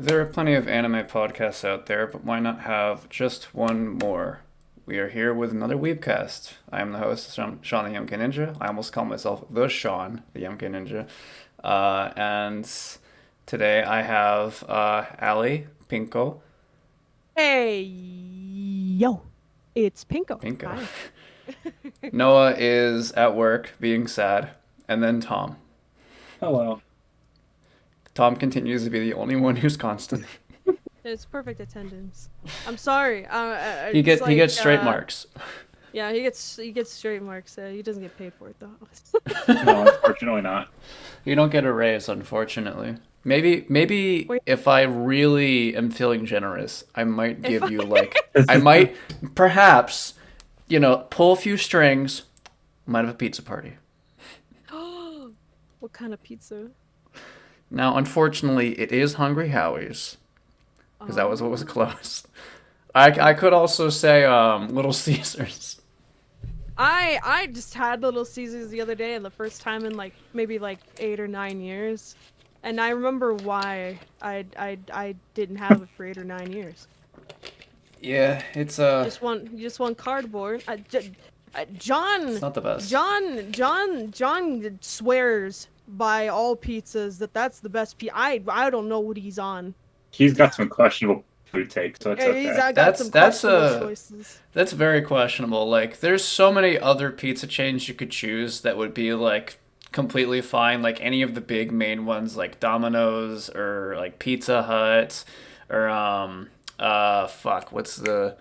There are plenty of anime podcasts out there, but why not have just one more? We are here with another Weebcast. I am the host, Sean the Yumka Ninja. I almost call myself the Sean, the Yumka Ninja. And today I have Ali, Pinko. Hey, yo, it's Pinko. Pinko. Hi. Noah is at work, being sad. And then Tom. Hello. Tom continues to be the only one who's constant. It's perfect attendance. I'm sorry. He It's gets straight marks. Yeah, he gets straight marks. He doesn't get paid for it though. No, unfortunately not. You don't get a raise, unfortunately. Maybe Wait. if I really am feeling generous, I might give you I- I might perhaps, pull a few strings. Might have a pizza party. What kind of pizza? Now, unfortunately, it is Hungry Howie's because that was what was Oh. close. I could also say Little Caesars. I just had Little Caesars the other day, and the first time in maybe 8 or 9 years, and I remember why I didn't have it for 8 or 9 years. Yeah, it's Just one cardboard. John. it's not the best. John swears by all pizzas that's the best pizza. I don't know what he's on. He's got some questionable food takes, so it's Yeah, okay. he's got That's- some that's questionable a- choices. That's very questionable. Like, there's so many other pizza chains you could choose that would be completely fine. Like any of the big main ones, like Domino's or like Pizza Hut, or what's the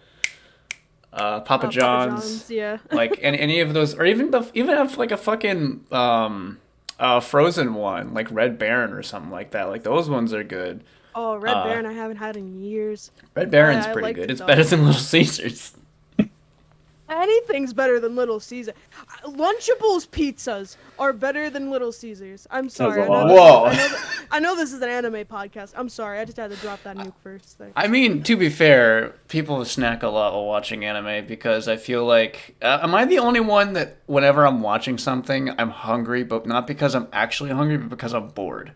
Papa John's. Yeah. Like any of those, or even have like a fucking frozen one, like Red Baron or something like that. Like those ones are good. Oh, Red Baron I haven't had in years. Red Baron's I pretty liked good. it It's though. better than Little Caesars. Anything's better than Little Caesar. Lunchables pizzas are better than Little Caesars. I'm sorry. a I know, lot. this, Whoa. I know this is an anime podcast. I'm sorry. I just had to drop that nuke first. There. I mean, to be fair, people snack a lot while watching anime because I feel like, am I the only one that whenever I'm watching something, I'm hungry, but not because I'm actually hungry, but because I'm bored?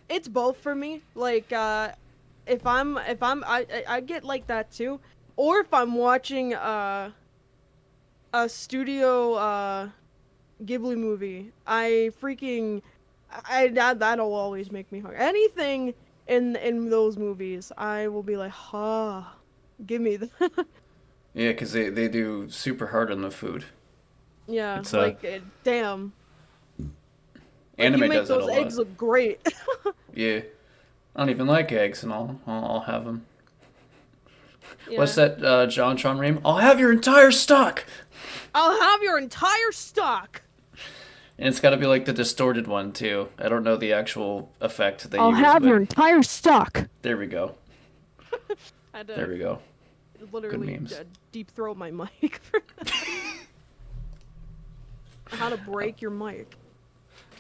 It's both for me. I get like that too. Or if I'm watching a studio Ghibli movie, that'll always make me hungry. Anything in those movies, I will be like, give me the Yeah, because they do super hard on the food. yeah, It's, damn. Anime you make does that a those lot. eggs look great. Yeah, I don't even like eggs, and I'll have them. Yeah. What's that John Ream? I'll have your entire stock! I'll have your entire stock. And it's got to be like the distorted one, too. I don't know the actual effect they I'll use, have but your entire stock. there we go. I had to There we go. literally memes. deep throat my mic. For that. How to break your mic.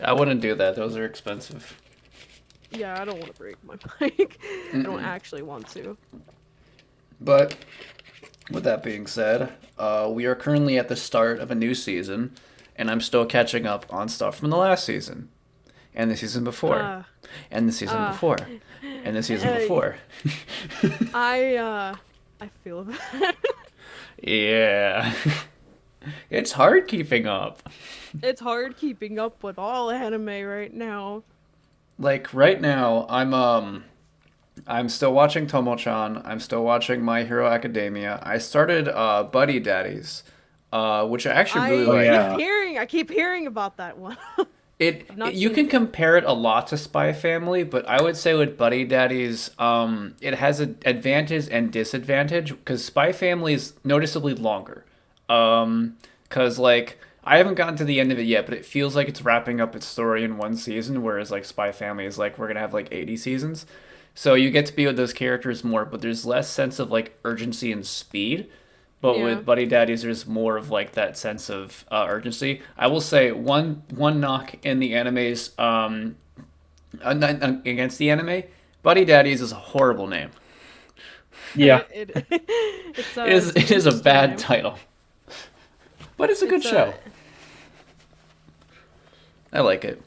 I wouldn't do that. Those are expensive. Yeah, I don't want to break my mic. I don't Mm-mm. actually want to. But with that being said, we are currently at the start of a new season, and I'm still catching up on stuff from the last season, and the season before, Uh, and the season uh, before, and the season hey. before. I feel that. Yeah. It's hard keeping up. It's hard keeping up with all anime right now. Like right now, I'm still watching Tomo-chan. I'm still watching My Hero Academia. I started Buddy Daddies, which I actually really like. yeah. I keep hearing about that one. not You seen can it. compare it a lot to Spy Family, but I would say with Buddy Daddies, it has an advantage and disadvantage because Spy Family is noticeably longer. Because I haven't gotten to the end of it yet, but it feels like it's wrapping up its story in one season, whereas Spy Family is we're gonna have 80 seasons. So you get to be with those characters more, but there's less sense of urgency and speed. But Yeah. with Buddy Daddies, there's more of that sense of urgency. I will say one knock in the animes against the anime, Buddy Daddies is a horrible name. Yeah. It is a bad title, but it's a good It's, show. I like it.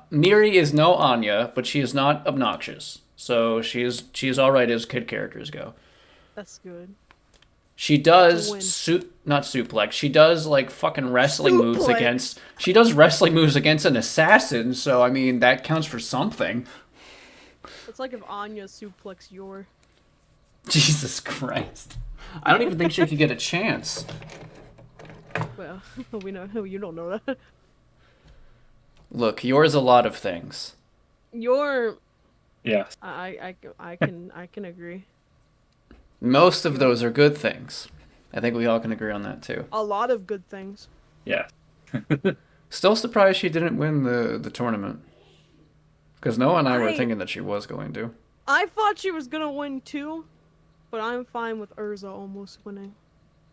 Miri is no Anya, but she is not obnoxious. So she's all right as kid characters go. That's good. She It's a does win. not suplex. She does like fucking wrestling moves Suplex. against. She does wrestling moves against an assassin. So I mean that counts for something. It's like if Anya suplex your. Jesus Christ! I don't even think she could get a chance. Well, we know you don't know that. Look, yours a lot of things. Your. Yes. I can agree. Most of those are good things. I think we all can agree on that too. A lot of good things. Yeah. Still surprised she didn't win the tournament. Because Noah and I were I- thinking that she was going to. I thought she was gonna win too, but I'm fine with Urza almost winning.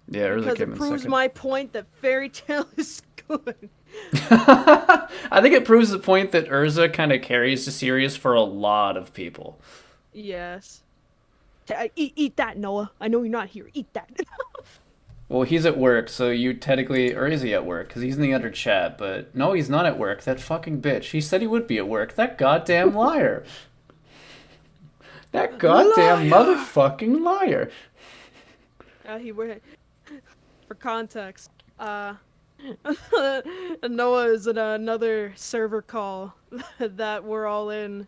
Yeah, Urza Because came it in proves second. my point that Fairy Tail is good. I think it proves the point that Urza kind of carries the series for a lot of people. Yes. Eat that, Noah. I know you're not here. Eat that. Well, he's at work, so you technically, or is he at work? Because he's in the other chat, but no, he's not at work. That fucking bitch. He said he would be at work. That goddamn liar. That goddamn Liar! motherfucking liar. He went. For context, Noah is in another server call that we're all in.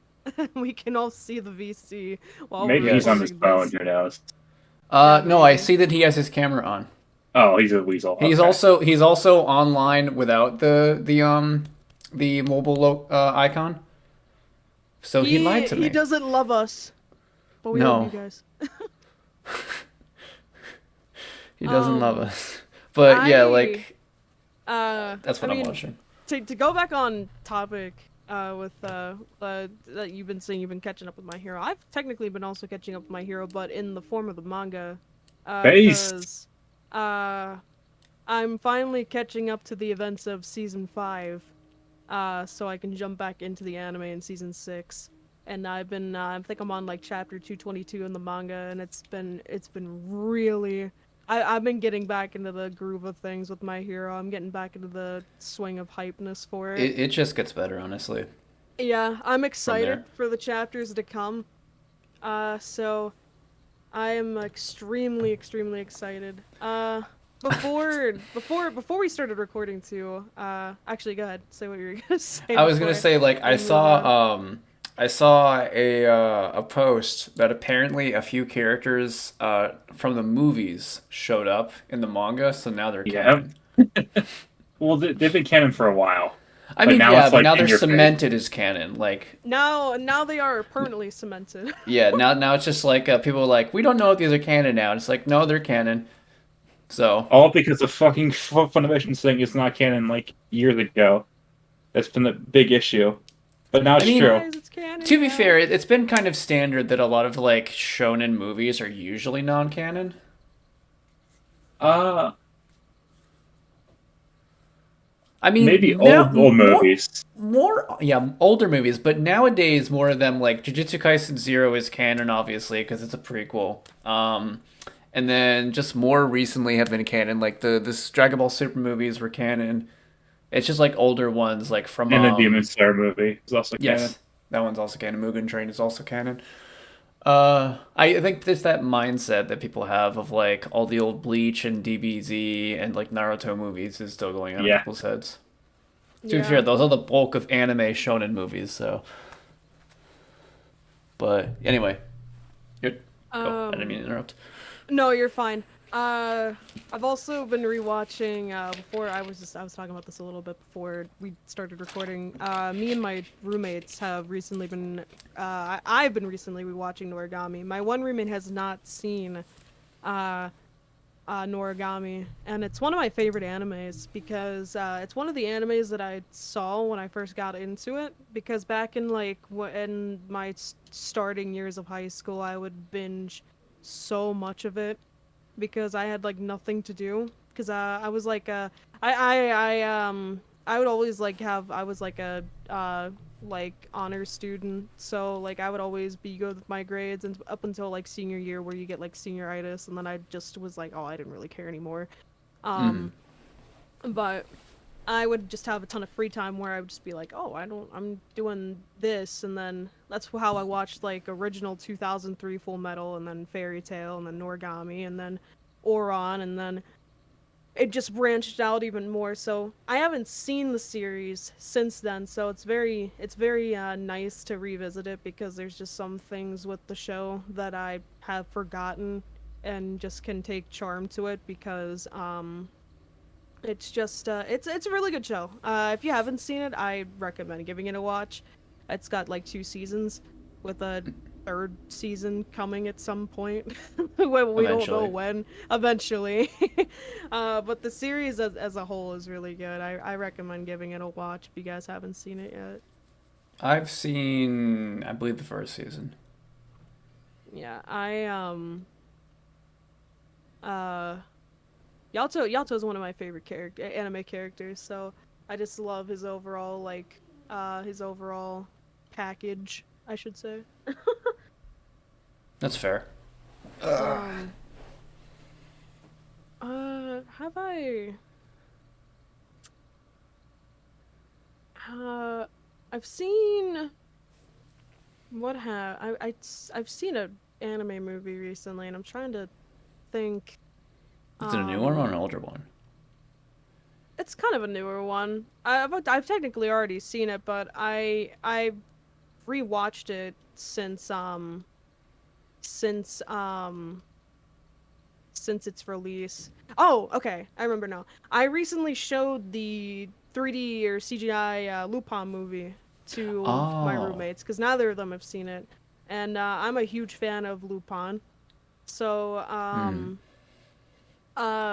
We can all see the VC while Maybe we're he's on his recording phone. Who knows? No, I maybe. see that he has his camera on. Oh, he's a weasel. He's Okay. also online without the mobile icon. So he lied to me. He doesn't love us, but we No. love you guys. He doesn't love us. But yeah, like that's what I I'm mean, watching. to go back on topic with that you've been saying you've been catching up with My Hero. I've technically been also catching up with My Hero, but in the form of the manga. Based. Because I'm finally catching up to the events of season 5, so I can jump back into the anime in season 6. And I've been I think I'm on like chapter 222 in the manga, and it's been really. I've been getting back into the groove of things with My Hero. I'm getting back into the swing of hypeness for it. It just gets better, honestly. Yeah, I'm excited there. for the chapters to come. So I am extremely excited. Before we started recording too, actually go ahead, say what you were gonna say. I was gonna before say like we move on. I saw a post that apparently a few characters from the movies showed up in the manga, so now they're Yeah. canon. Well, they've been canon for a while. I But mean, now yeah, it's, but like, now in they're your face. cemented as canon. Like, Now they are permanently cemented. yeah, now it's just like people are like, we don't know if these are canon now. And it's like, no, they're canon. So All because of fucking Funimation saying it's not canon like years ago. That's been the big issue. But now it's I mean, true. Guys, it's canon to be now. fair, it's been kind of standard that a lot of like shonen movies are usually non-canon. I mean, Maybe now, old movies. Yeah, older movies, but nowadays more of them like Jujutsu Kaisen Zero is canon, obviously, because it's a prequel. And then just more recently have been canon, like this Dragon Ball Super movies were canon. It's just like older ones, like from And the Demon Slayer movie is also canon. yes, that one's also canon. Mugen Train is also canon. I think there's that mindset that people have of like all the old Bleach and DBZ and like Naruto movies is still going on in Yeah. people's heads. To be Yeah. fair, those are the bulk of anime shonen movies, so. But anyway, go. I didn't mean to interrupt. No, you're fine. I've also been rewatching. Before I was talking about this a little bit before we started recording. Me and my roommates have recently been. I've been recently rewatching Noragami. My one roommate has not seen, Noragami, and it's one of my favorite animes because it's one of the animes that I saw when I first got into it. Because back in like in my starting years of high school, I would binge so much of it because I had like nothing to do. Because I was like I would always like have I was like a like honor student, so like I would always be good with my grades and up until like senior year where you get like senioritis, and then I just was like, oh, I didn't really care anymore. But I would just have a ton of free time where I would just be like, oh, I'm doing this, and then that's how I watched like original 2003 Full Metal, and then Fairy Tail, and then Noragami, and then Oron, and then it just branched out even more. So I haven't seen the series since then, so it's very nice to revisit it because there's just some things with the show that I have forgotten and just can take charm to it because it's just it's a really good show. If you haven't seen it, I recommend giving it a watch. It's got like 2 seasons, with a third season coming at some point. We don't know Eventually. when. Eventually, but the series as a whole is really good. I recommend giving it a watch if you guys haven't seen it yet. I've seen, I believe, the first season. Yeah, I uh Yalto is one of my favorite anime characters, so I just love his overall package, I should say. That's fair. Um have I uh I've seen what have I've seen a anime movie recently and I'm trying to think. Is it a new one or an um older one? it's kind of a newer one. I've technically already seen it, but I rewatched it since since its release. Oh, okay, I remember now. I recently showed the 3D or CGI Lupin movie to my Oh. roommates because neither of them have seen it, and I'm a huge fan of Lupin. So Hmm.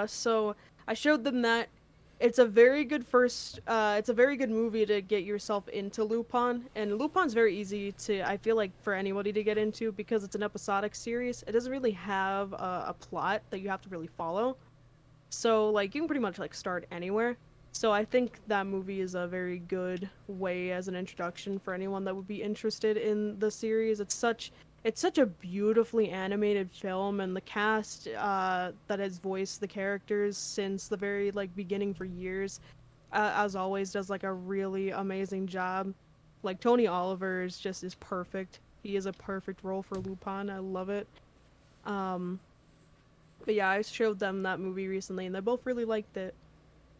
so I showed them that. It's a very good movie to get yourself into Lupin, and Lupin's very easy to, I feel like, for anybody to get into because it's an episodic series. It doesn't really have a plot that you have to really follow. So like you can pretty much like start anywhere. So I think that movie is a very good way as an introduction for anyone that would be interested in the series. It's such a beautifully animated film, and the cast that has voiced the characters since the very like beginning for years, as always, does like a really amazing job. Like Tony Oliver is perfect. He is a perfect role for Lupin. I love it. Um, but yeah, I showed them that movie recently, and they both really liked it.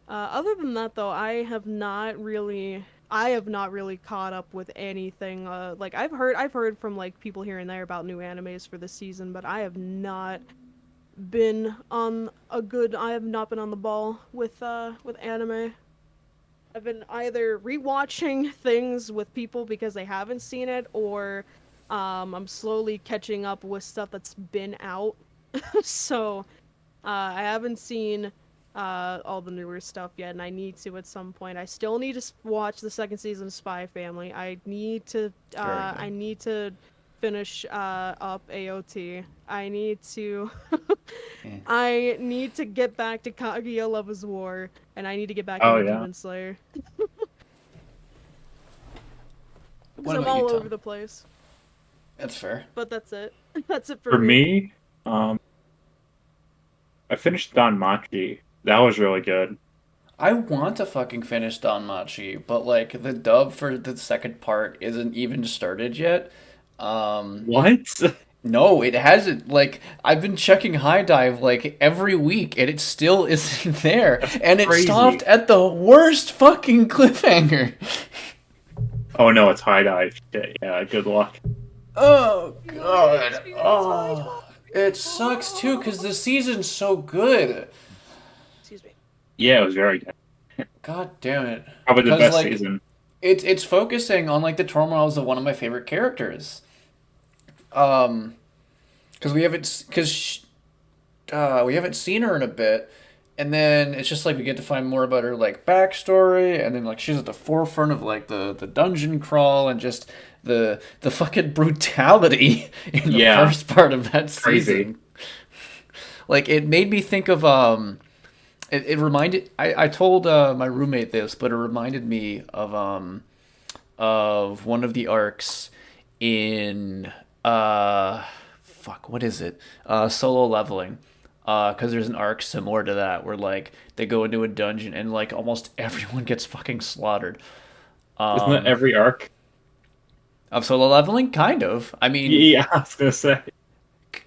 Other than that, though, I have not really caught up with anything. Like I've heard from like people here and there about new animes for this season, but I have not I have not been on the ball with anime. I've been either rewatching things with people because they haven't seen it, or I'm slowly catching up with stuff that's been out. So I haven't seen all the newer stuff yet, and I need to at some point. I still need to watch the second season of Spy Family. It's very I good. need to finish up AOT. I need to Yeah. I need to get back to Kaguya Love is War, and I need to get back Oh into yeah. Demon Slayer because What I'm about you, all over Tom? the place. That's fair. But that's it. That's it for For me. me, I finished Don Machi. That was really good. I want to fucking finish Danmachi, but like the dub for the second part isn't even started yet. Um, What? no, it hasn't. Like I've been checking High Dive like every week, and it still isn't there. That's And it stopped crazy. at the worst fucking cliffhanger. Oh no, it's High Dive. Shit, yeah, good luck. Oh You want to god. experience high dive? Oh, it sucks too because the season's so good. Excuse me. Yeah, it was very good. God damn it. Probably the Cause best like season. it's focusing on like the turmoils of one of my favorite characters. Um, because we haven't seen her in a bit, and then it's just like we get to find more about her like backstory, and then like she's at the forefront of like the dungeon crawl and just the fucking brutality in the Yeah, first part of that crazy. season. Like it made me think of it reminded I told my roommate this, but it reminded me of one of the arcs in fuck, what is it? Solo leveling. Because there's an arc similar to that where like they go into a dungeon and like almost everyone gets fucking slaughtered. Isn't that Um, every arc? of solo leveling, kind of. Yeah, I was gonna say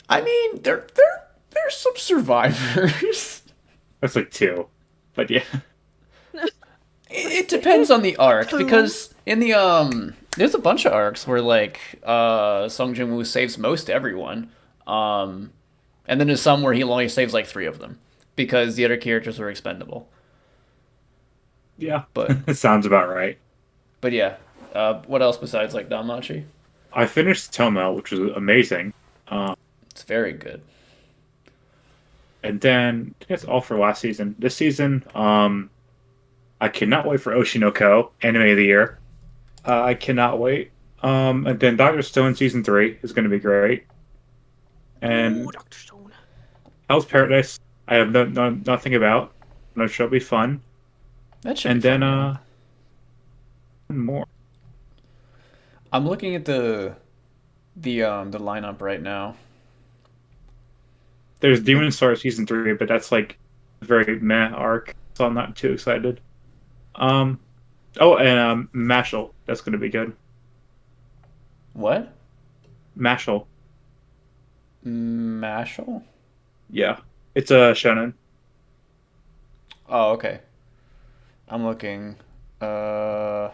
I mean, there's some survivors. that's like two, but yeah, It depends on the arc Two. because in the there's a bunch of arcs where like Song Jin-woo saves most everyone. Um and then there's some where he only saves like 3 of them because the other characters were expendable. yeah, But it sounds about right. yeah. What else besides like Danmachi? I finished Tomo, which was amazing. Um, It's very good. and then I think that's all for last season. This season, I cannot wait for Oshinoko, anime of the year. I cannot wait. And then Doctor Stone season 3 is going to be great. Ooh, And Dr. Stone. Hell's Paradise, I have nothing about. No, show will be fun. That should be And then fun. Yeah. more. I'm looking at the lineup right now. There's Demon Slayer season 3, but that's like a very meh arc, so I'm not too excited. Um, oh, and Mashal, that's going to be good. What? Mashal, Mashal? yeah, it's a shonen. Oh, okay. I'm looking uh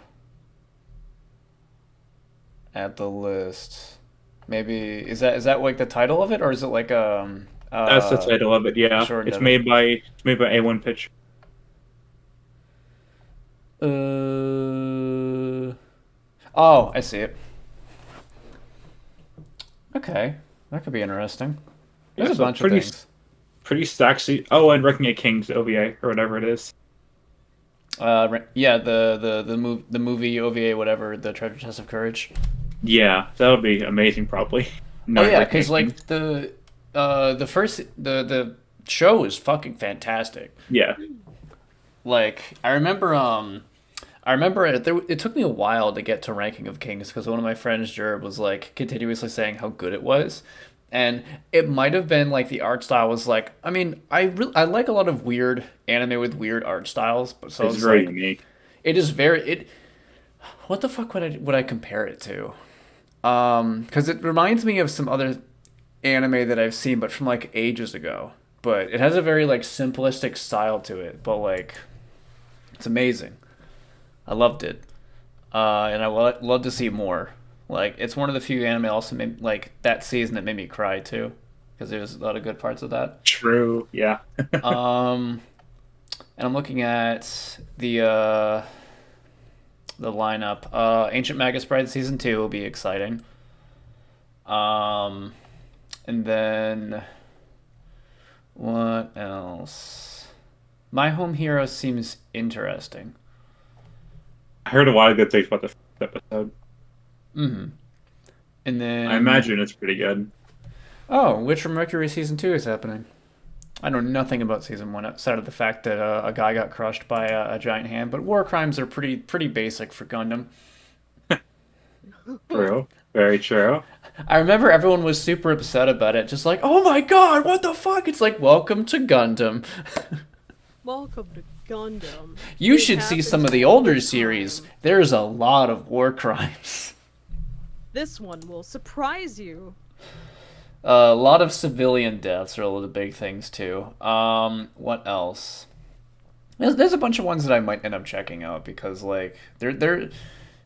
at the list. Maybe is that like the title of it or is it like That's the title of it. a Yeah, short it's of it? made by A1 Pitch. Oh, I see it. Okay. That could be interesting. There's Yeah, a so bunch of things. pretty stacked. Oh, and Wrecking a King's OVA or whatever it is. Yeah, the movie OVA whatever, the Treasure Chest of Courage. Yeah, that'll be amazing probably. Oh Knowing yeah, Wrecking a cuz King's. like the first the show is fucking fantastic. Yeah, Like I remember it took me a while to get to Ranking of Kings because one of my friends, Jerb, was like continuously saying how good it was. And it might have been like the art style was like, I mean, I like a lot of weird anime with weird art styles, but so it's it's very like unique. it is very it. What the fuck would I compare it to? Because it reminds me of some other anime that I've seen, but from like ages ago. But it has a very like simplistic style to it, but like it's amazing. I loved it. And I love to see more. Like it's one of the few anime also made, like that season that made me cry too, because there's a lot of good parts of that. True. Yeah. Um, and I'm looking at the lineup. Ancient Magus Bride season 2 will be exciting. Um, and then what else? My Home Hero seems interesting. I heard a lot of good things about the first episode. Mm-hmm. And I then imagine it's pretty good. oh, Witch from Mercury season 2 is happening. I know nothing about season 1 outside of the fact that a guy got crushed by a giant hand, but war crimes are pretty basic for Gundam. True. Very true. I remember everyone was super upset about it, just like, "Oh my god, what the fuck?" It's like, "Welcome to Gundam." Welcome to Gundam. You It should see happens some of the all older the series. time. There's a lot of war crimes. This one will surprise you. A lot of civilian deaths are the big things too. What else? There's a bunch of ones that I might end up checking out because like they're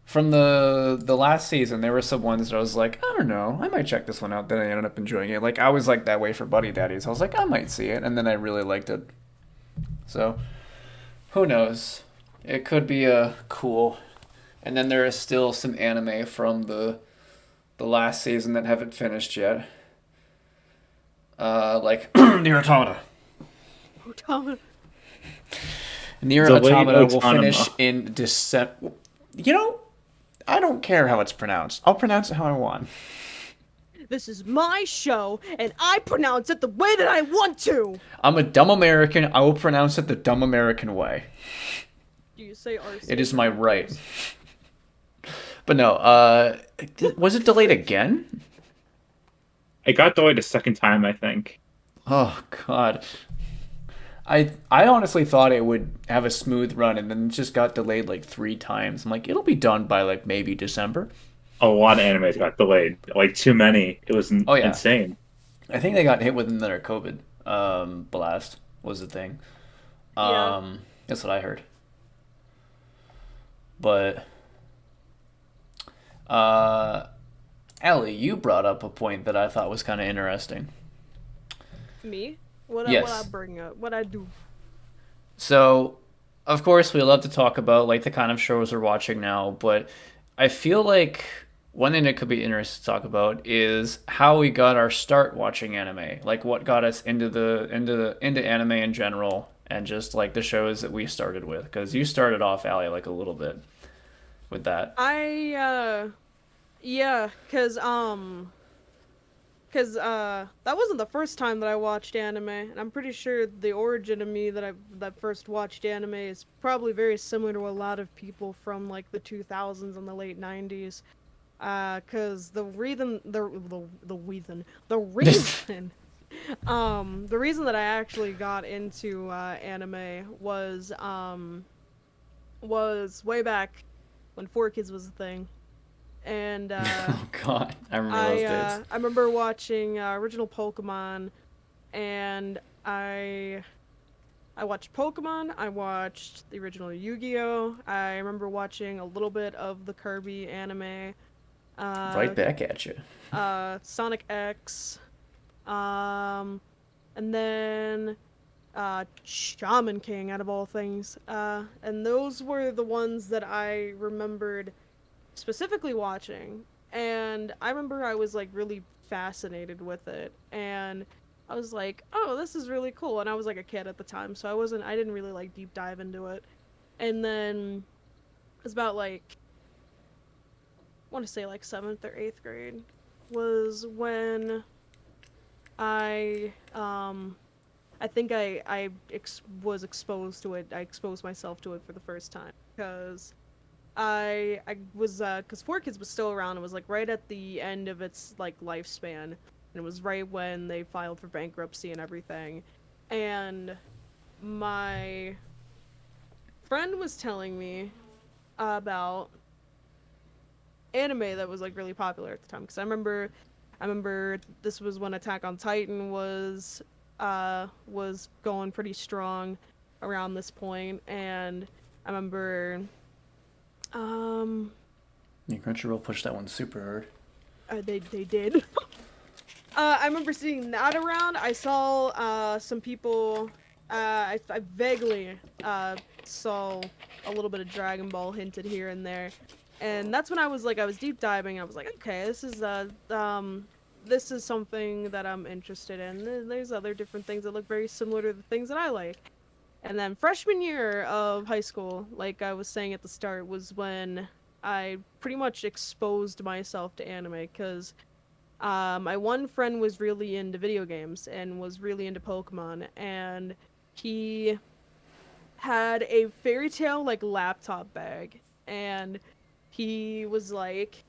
from the last season there were some ones that I was like, I don't know, I might check this one out. Then I ended up enjoying it. Like I was like that way for Buddy Daddies. I was like, I might see it, and then I really liked it. So who knows? It could be cool. And then there is still some anime from the last season that haven't finished yet. Like Nier Automata. Utama. Nier Delayed Automata will finish Autonoma. in December. You know, I don't care how it's pronounced. I'll pronounce it how I want. This is my show, and I pronounce it the way that I want to. I'm a dumb American. I will pronounce it the dumb American way. Do you say RC? It is my right. But no, was it delayed again? It got delayed a second time, I think. Oh God. I honestly thought it would have a smooth run, and then it just got delayed like 3 times. I'm like, it'll be done by like maybe December. A lot of animes got delayed, like too many. It was Oh yeah, insane. I think they got hit with another COVID blast was the thing. Yeah, That's what I heard. But uh, Ellie, you brought up a point that I thought was kind of interesting. me. What I Yes. bring up? What I do? So, of course, we love to talk about like the kind of shows we're watching now, but I feel like one thing that could be interesting to talk about is how we got our start watching anime. Like what got us into anime in general and just like the shows that we started with. Because you started off, Allie, like a little bit with that. Yeah, that wasn't the first time that I watched anime, and I'm pretty sure the origin of me that first watched anime is probably very similar to a lot of people from like the 2000s and the late 90s. 'Cause the reason that I actually got into anime was way back when 4Kids was a thing, and Oh God, I remember those days. I remember watching original Pokemon, and I watched Pokemon. I watched the original Yu-Gi-Oh. I remember watching a little bit of the Kirby anime, Right uh, back at you. Sonic X, um, and then Shaman King out of all things. And those were the ones that I remembered specifically watching. And I remember I was like really fascinated with it. And I was like, oh, this is really cool. And I was like a kid at the time, so I didn't really like deep dive into it. And then it was about like, I want to say like 7th or 8th grade was when I think was exposed to it. I exposed myself to it for the first time because I was because 4Kids was still around. It was like right at the end of its like lifespan, and it was right when they filed for bankruptcy and everything. And my friend was telling me about anime that was like really popular at the time because I remember this was when Attack on Titan was going pretty strong around this point, and I remember um Yeah, Crunchyroll pushed that one super hard. they did. I remember seeing that around. I saw some people. I vaguely saw a little bit of Dragon Ball hinted here and there, and that's when I was deep diving. I was like, okay, this is something that I'm interested in. There's other different things that look very similar to the things that I like. And then freshman year of high school, like I was saying at the start, was when I pretty much exposed myself to anime because my one friend was really into video games and was really into Pokemon, and he had a fairy tale like laptop bag, and he was like,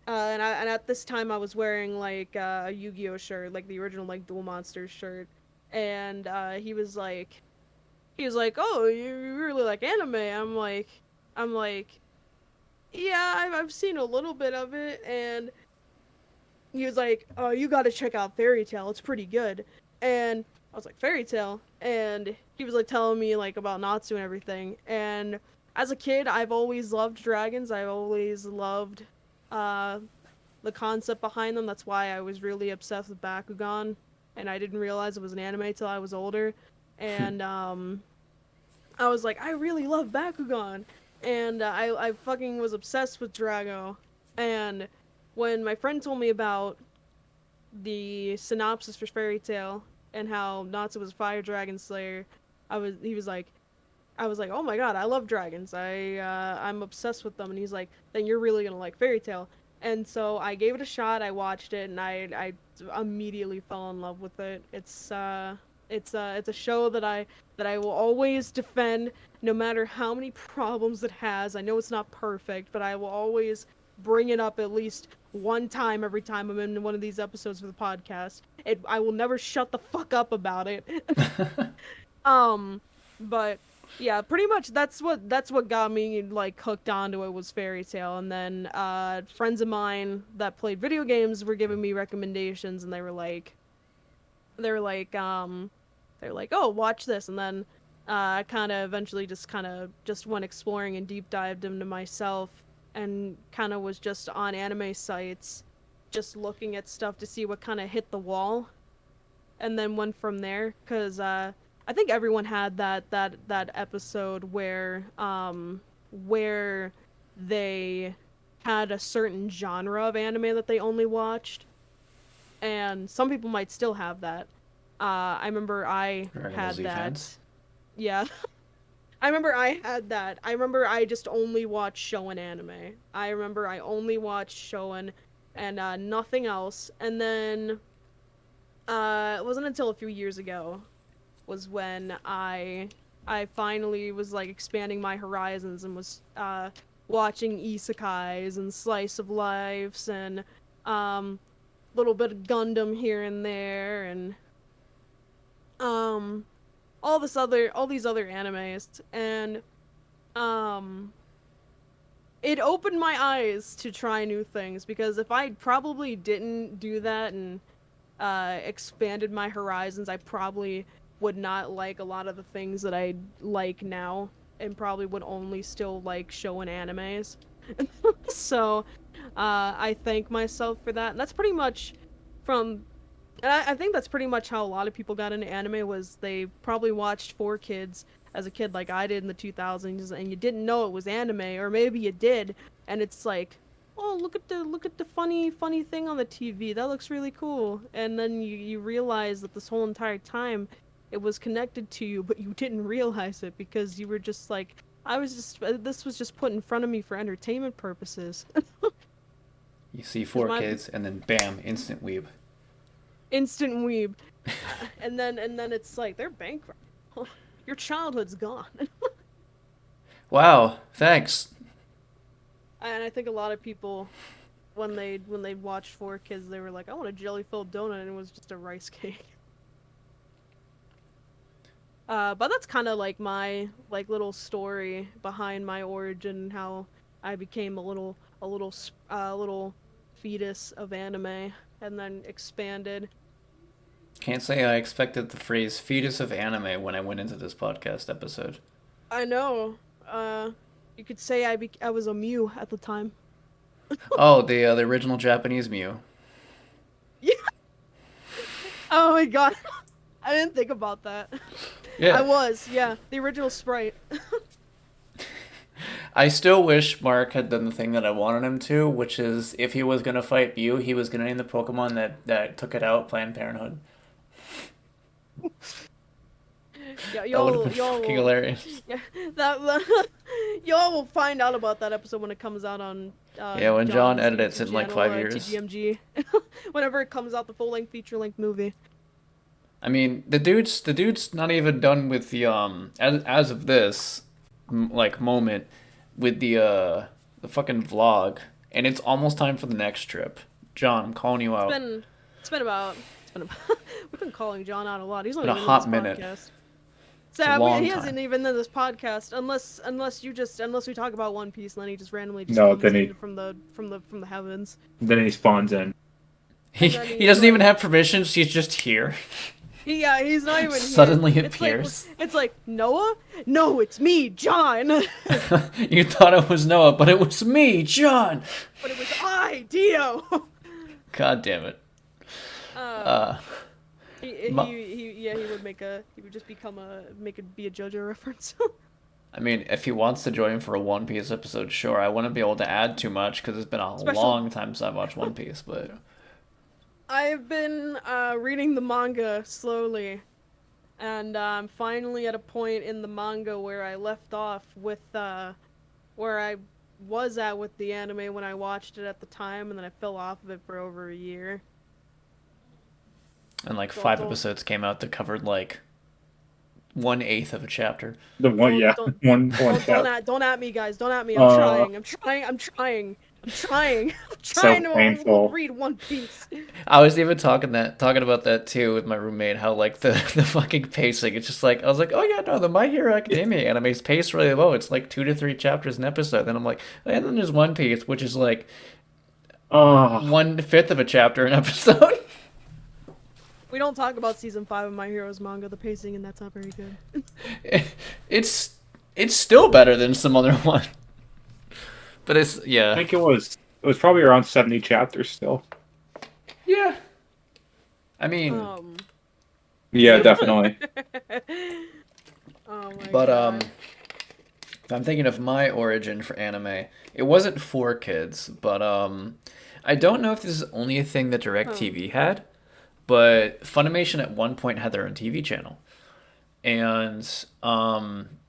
and at this time I was wearing like a Yu-Gi-Oh shirt, like the original like Duel Monsters shirt, and he was like, oh, you really like anime? I'm like, yeah, I've seen a little bit of it, and he was like, "Oh, you got to check out Fairy Tail. It's pretty good." And I was like, "Fairy Tail?" And he was like telling me like about Natsu and everything. And as a kid, I've always loved dragons. I've always loved uh the concept behind them. That's why I was really obsessed with Bakugan, and I didn't realize it was an anime till I was older. And I was like, I really love Bakugan, and I fucking was obsessed with Drago. And when my friend told me about the synopsis for Fairy Tail and how Natsu was a fire dragon slayer, he was like, I was like, oh my god, I love dragons. I'm obsessed with them. And he's like, then you're really gonna like Fairy Tail. And so I gave it a shot. I watched it, and I immediately fell in love with it. It's a show that I will always defend, no matter how many problems it has. I know it's not perfect, but I will always bring it up at least one time every time I'm in one of these episodes of the podcast. I will never shut the fuck up about it. But yeah, pretty much that's what got me like hooked onto it was Fairy Tail, and then friends of mine that played video games were giving me recommendations, and they were like oh, watch this, and then I kind of eventually just went exploring and deep dived into myself, and kind of was just on anime sites, just looking at stuff to see what kind of hit the wall, and then went from there. Cause I think everyone had that episode where they had a certain genre of anime that they only watched, and some people might still have that. I remember I Dragon Ball had Z that. fans. Yeah. I remember I had that. I remember I just only watched shonen anime. I remember I only watched shonen and nothing else. And then it wasn't until a few years ago was when I finally was like expanding my horizons and was watching isekais and slice of lives and little bit of Gundam here and there, and um all these other animes, and um it opened my eyes to try new things, because if I probably didn't do that and expanded my horizons, I probably would not like a lot of the things that I like now, and probably would only still like shonen animes. So I thank myself for that, and that's pretty much from and I think that's pretty much how a lot of people got into anime, was they probably watched 4Kids as a kid like I did in the 2000s, and you didn't know it was anime, or maybe you did, and it's like, oh, look at the funny thing on the TV, that looks really cool, and then you realize that this whole entire time it was connected to you, but you didn't realize it because you were just like, this was just put in front of me for entertainment purposes. You see 'Cause 4 kids, and then bam, instant weeb. instant weeb. And then it's like, they're bankrupt. Your childhood's gone. Wow, thanks. And I think a lot of people, when they watched 4 Kids, they were like, I want a jelly filled donut, and it was just a rice cake. But that's kind of like my little story behind my origin, how I became a little fetus of anime, and then expanded. Can't say I expected the phrase fetus of anime when I went into this podcast episode. I know. You could say I was a Mew at the time. Oh, the original Japanese Mew. Yeah. Oh my god. I didn't think about that. Yeah. I was, yeah, the original sprite. I still wish Mark had done the thing that I wanted him to, which is if he was gonna fight Mew, he was gonna name the Pokemon that took it out Planned Parenthood. Yeah, That would have been fucking hilarious. Yeah, y'all will find out about that episode when it comes out on. Yeah, when John John's edits YouTube in like channel, 5 years. TGMG. Whenever it comes out, the full length, feature length movie. I mean, the dude's not even done with the as of this like moment with the fucking vlog, and it's almost time for the next trip. John, I'm calling you out. It's been about we've been calling John out a lot. He's not Been a even hot in this minute. podcast. It's a So long he time. hasn't even in this podcast unless we talk about One Piece, and then he just randomly just No, comes then in from the heavens. Then he spawns in. He then he doesn't even have permissions. He's just here. He's not even here. Suddenly It's appears. It's like Noah? No, it's me, John. You thought it was Noah, but it was me, John. But it was I, Dio. God damn it. He Ma- he would just be a JoJo reference. I mean, if he wants to join for a One Piece episode, sure. I wouldn't be able to add too much because it's been a long time since I've watched One Piece, but I've been reading the manga slowly, and I'm finally at a point in the manga where I left off with where I was at with the anime when I watched it at the time, and then I fell off of it for over a year. and like Don't- 5 don't- episodes came out that covered like 1/8 of a chapter. The one, Don't- yeah, don't- one Don't shot. at me, guys. Don't at me. Uh, I'm trying. I'm trying. I'm So trying to painful. read One Piece. I was even talking about that too with my roommate. How like the fucking pacing. It's just like I was like, oh yeah, no, the My Hero Academia anime's paced really well. It's like 2 to 3 chapters an episode. Then I'm like, and then there's One Piece, which is like Oh, 1/5 of a chapter an episode. We don't talk about season 5 of My Hero's manga, the pacing, and that's not very good. it's it's still better than some other one, but it's I yeah think it was probably around 70 chapters still. yeah. I mean, Um. Yeah, definitely. Oh my but god. if I'm thinking of my origin for anime, it wasn't for kids, but I don't know if this is only a thing that Huh. DirecTV had, but Funimation at one point had their own TV channel, and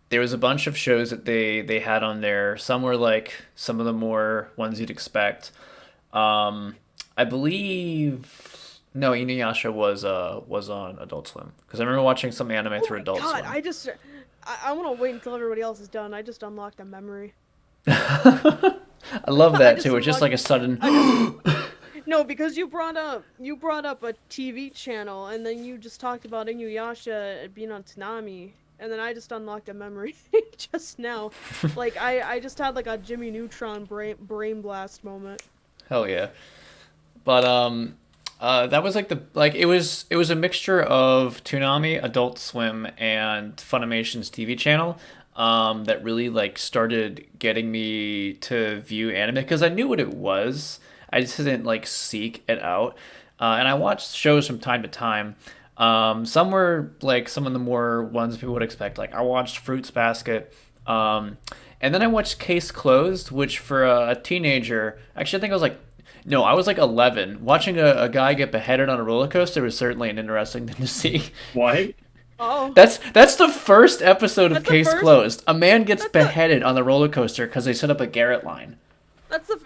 there was a bunch of shows that they had on there. Some were like some of the more ones you'd expect. Um, I believe no, Inuyasha was on Adult Swim because I remember watching some anime Oh through my Adult god, Swim. I want to wait until everybody else is done. I just unlocked a memory. I love I that just too. It's just like unlocked a sudden. I just No, because you brought up a TV channel and then you just talked about Inuyasha being on Toonami and then I just unlocked a memory just now. Like I just had like a Jimmy Neutron brain blast moment. Hell yeah. But that was like it was a mixture of Toonami, Adult Swim, and Funimation's TV channel. That really like started getting me to view anime because I knew what it was. I just didn't like seek it out. And I watched shows from time to time. Some were like some of the more ones people would expect. Like I watched Fruits Basket. Um, and then I watched Case Closed, which for a teenager, actually I think I was like no, I was like 11. Watching a guy get beheaded on a roller coaster was certainly an interesting thing to see. What? Oh, That's the first episode of that's the Case first. Closed. A man gets That's the. beheaded on the roller coaster because they set up a Garrett line. That's the.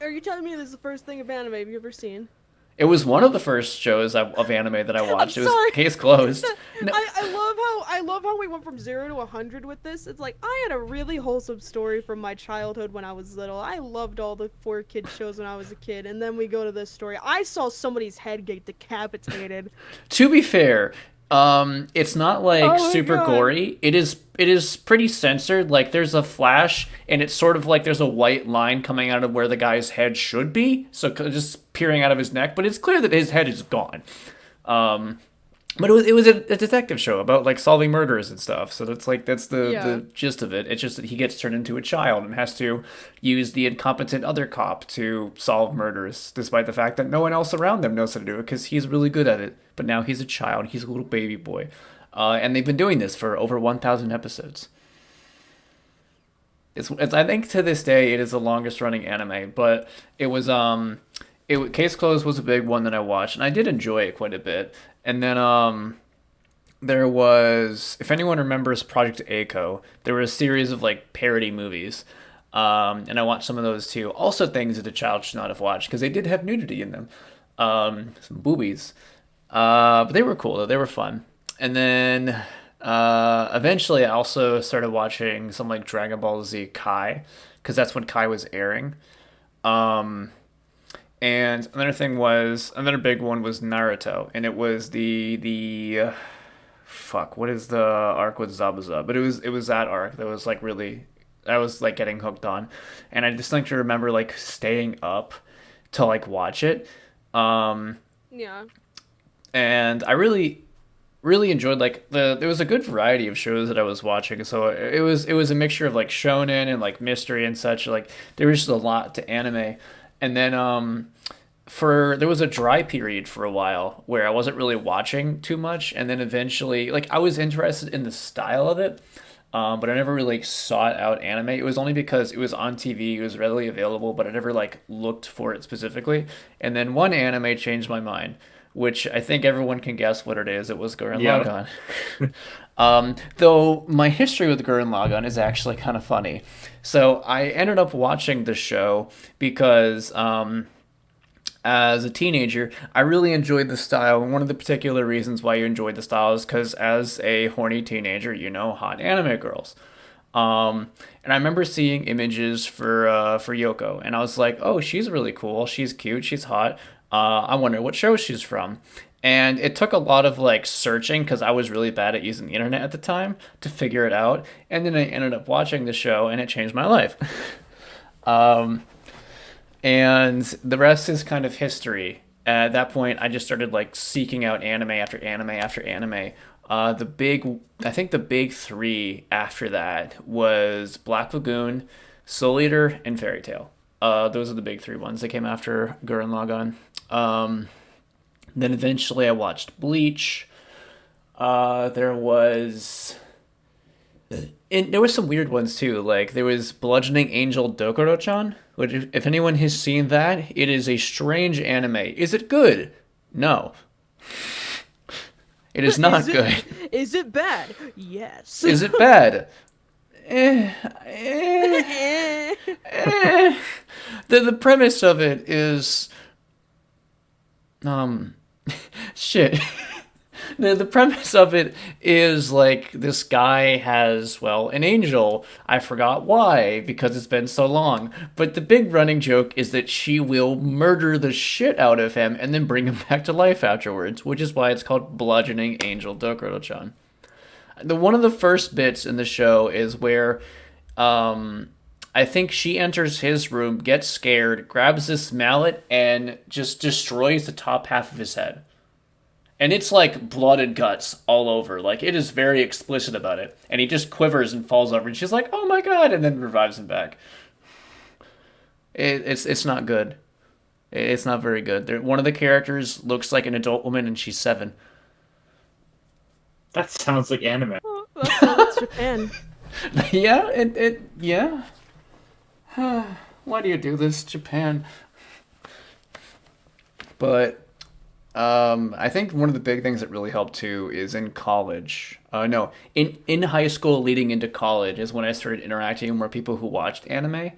Are you telling me this is the first thing of anime you've ever seen? It was one of the first shows of anime that I I'm watched. It was sorry. Case Closed. No, I love how we went from 0 to 100 with this. It's like I had a really wholesome story from my childhood when I was little. I loved all the 4 Kids shows when I was a kid, and then we go to this story. I saw somebody's head get decapitated. to be fair, it's not like Oh my super god. gory. It is pretty censored. Like there's a flash, and it's sort of like there's a white line coming out of where the guy's head should be, so just peering out of his neck. But it's clear that his head is gone. Um, but it was a detective show about like solving murders and stuff. So that's Yeah. the gist of it. It's just that he gets turned into a child and has to use the incompetent other cop to solve murders, despite the fact that no one else around them knows how to do it because he's really good at it. But now he's a child. He's a little baby boy, and they've been doing this for over 1,000 episodes. It's I think to this day it is the longest running anime, but it was Case Closed was a big one that I watched, and I did enjoy it quite a bit. And then there was, if anyone remembers Project A, there were a series of like parody movies, and I watched some of those too. Also, things that a child should not have watched because they did have nudity in them, some boobies, but they were cool though. They were fun. And then eventually, I also started watching some like Dragon Ball Z Kai because that's when Kai was airing. Um, and another big one was Naruto, and it was the fuck, what is the arc with Zabuza? But it was that arc that was like really I was like getting hooked on, and I distinctly remember like staying up to like watch it. Um, Yeah. and I really enjoyed like there was a good variety of shows that I was watching. So it was a mixture of like shonen and like mystery and such. Like there was just a lot to anime, and then for there was a dry period for a while where I wasn't really watching too much, and then eventually like I was interested in the style of it. But I never really sought out anime. It was only because it was on TV, it was readily available, but I never like looked for it specifically. And then one anime changed my mind, which I think everyone can guess what it is. It was Gurren Yeah. Lagann. Though my history with Gurren Lagann is actually kind of funny. So I ended up watching the show because as a teenager, I really enjoyed the style. And one of the particular reasons why you enjoyed the style is because as a horny teenager, hot anime girls. And I remember seeing images for Yoko, and I was like, oh, she's really cool. She's cute. She's hot. I wonder what show she's from. And it took a lot of like searching because I was really bad at using the internet at the time to figure it out. And then I ended up watching the show, and it changed my life. um, and the rest is kind of history. At that point, I just started like seeking out anime after anime after anime. I think the big three after that was Black Lagoon, Soul Eater, and Fairy Tail. Those are the big three ones that came after Gurren Lagann. Then eventually I watched Bleach. There was and there was some weird ones too. Like there was Bludgeoning Angel Dokuro-chan, which if anyone has seen that, it is a strange anime. Is it good? No. It is not good. Is it bad? Yes. Is it bad? Eh, eh, eh. The premise of it is um shit. The premise of it is like this guy has, well, an angel. I forgot why, because it's been so long. But the big running joke is that she will murder the shit out of him and then bring him back to life afterwards, which is why it's called Bludgeoning Angel Dokuro-chan. One of the first bits in the show is where I think she enters his room, gets scared, grabs this mallet, and just destroys the top half of his head. And it's like blood and guts all over. Like, it is very explicit about it. And he just quivers and falls over. And she's like, oh my god, and then revives him back. It's not good. It's not very good. One of the characters looks like an adult woman, and she's 7. That sounds like anime. Oh, that's Japan. Yeah. Why do you do this, Japan? But I think one of the big things that really helped too is in college. No, in high school leading into college is when I started interacting with more people who watched anime.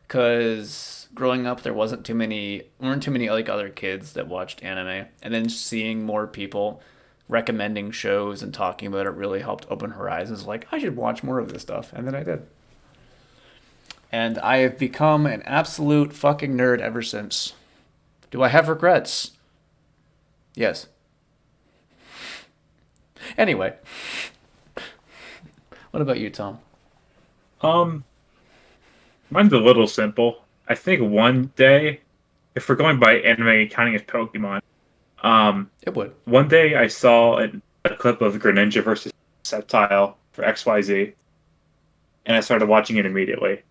Because growing up, there weren't too many like other kids that watched anime, and then seeing more people recommending shows and talking about it really helped open horizons. Like, I should watch more of this stuff, and then I did. And I have become an absolute fucking nerd ever since. Do I have regrets? Yes. Anyway. What about you, Tom? Mine's a little simple. I think one day, if we're going by anime counting as Pokemon, It would. one day I saw a clip of Greninja versus Sceptile for XYZ, and I started watching it immediately.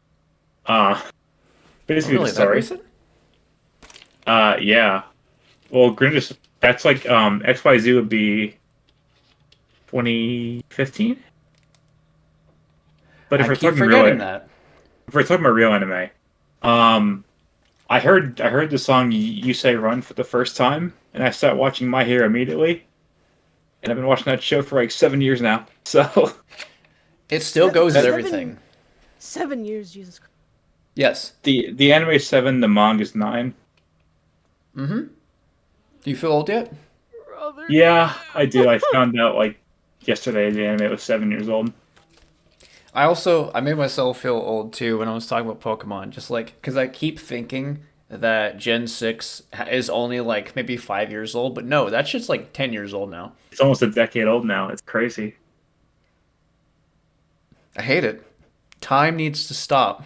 Basically Really, the that story. recent? Yeah. Well, Greninja, that's like XYZ would be 2015. But if I we're keep talking forgetting real, that. if we're talking about real anime, I heard the song "You Say Run" for the first time, and I started watching My Hero immediately, and I've been watching that show for like 7 years now. So It still goes with Seven- everything. 7 years, Jesus Christ. Yes. the anime is 7, the manga is 9. Mm-hmm. Do you feel old yet? Brother. Yeah, I do. I found out like yesterday the anime was 7 years old. I made myself feel old too when I was talking about Pokemon, just like because I keep thinking that Gen 6 is only like maybe 5 years old, but no, that shit's like 10 years old now. It's almost a decade old now. It's crazy. I hate it. Time needs to stop.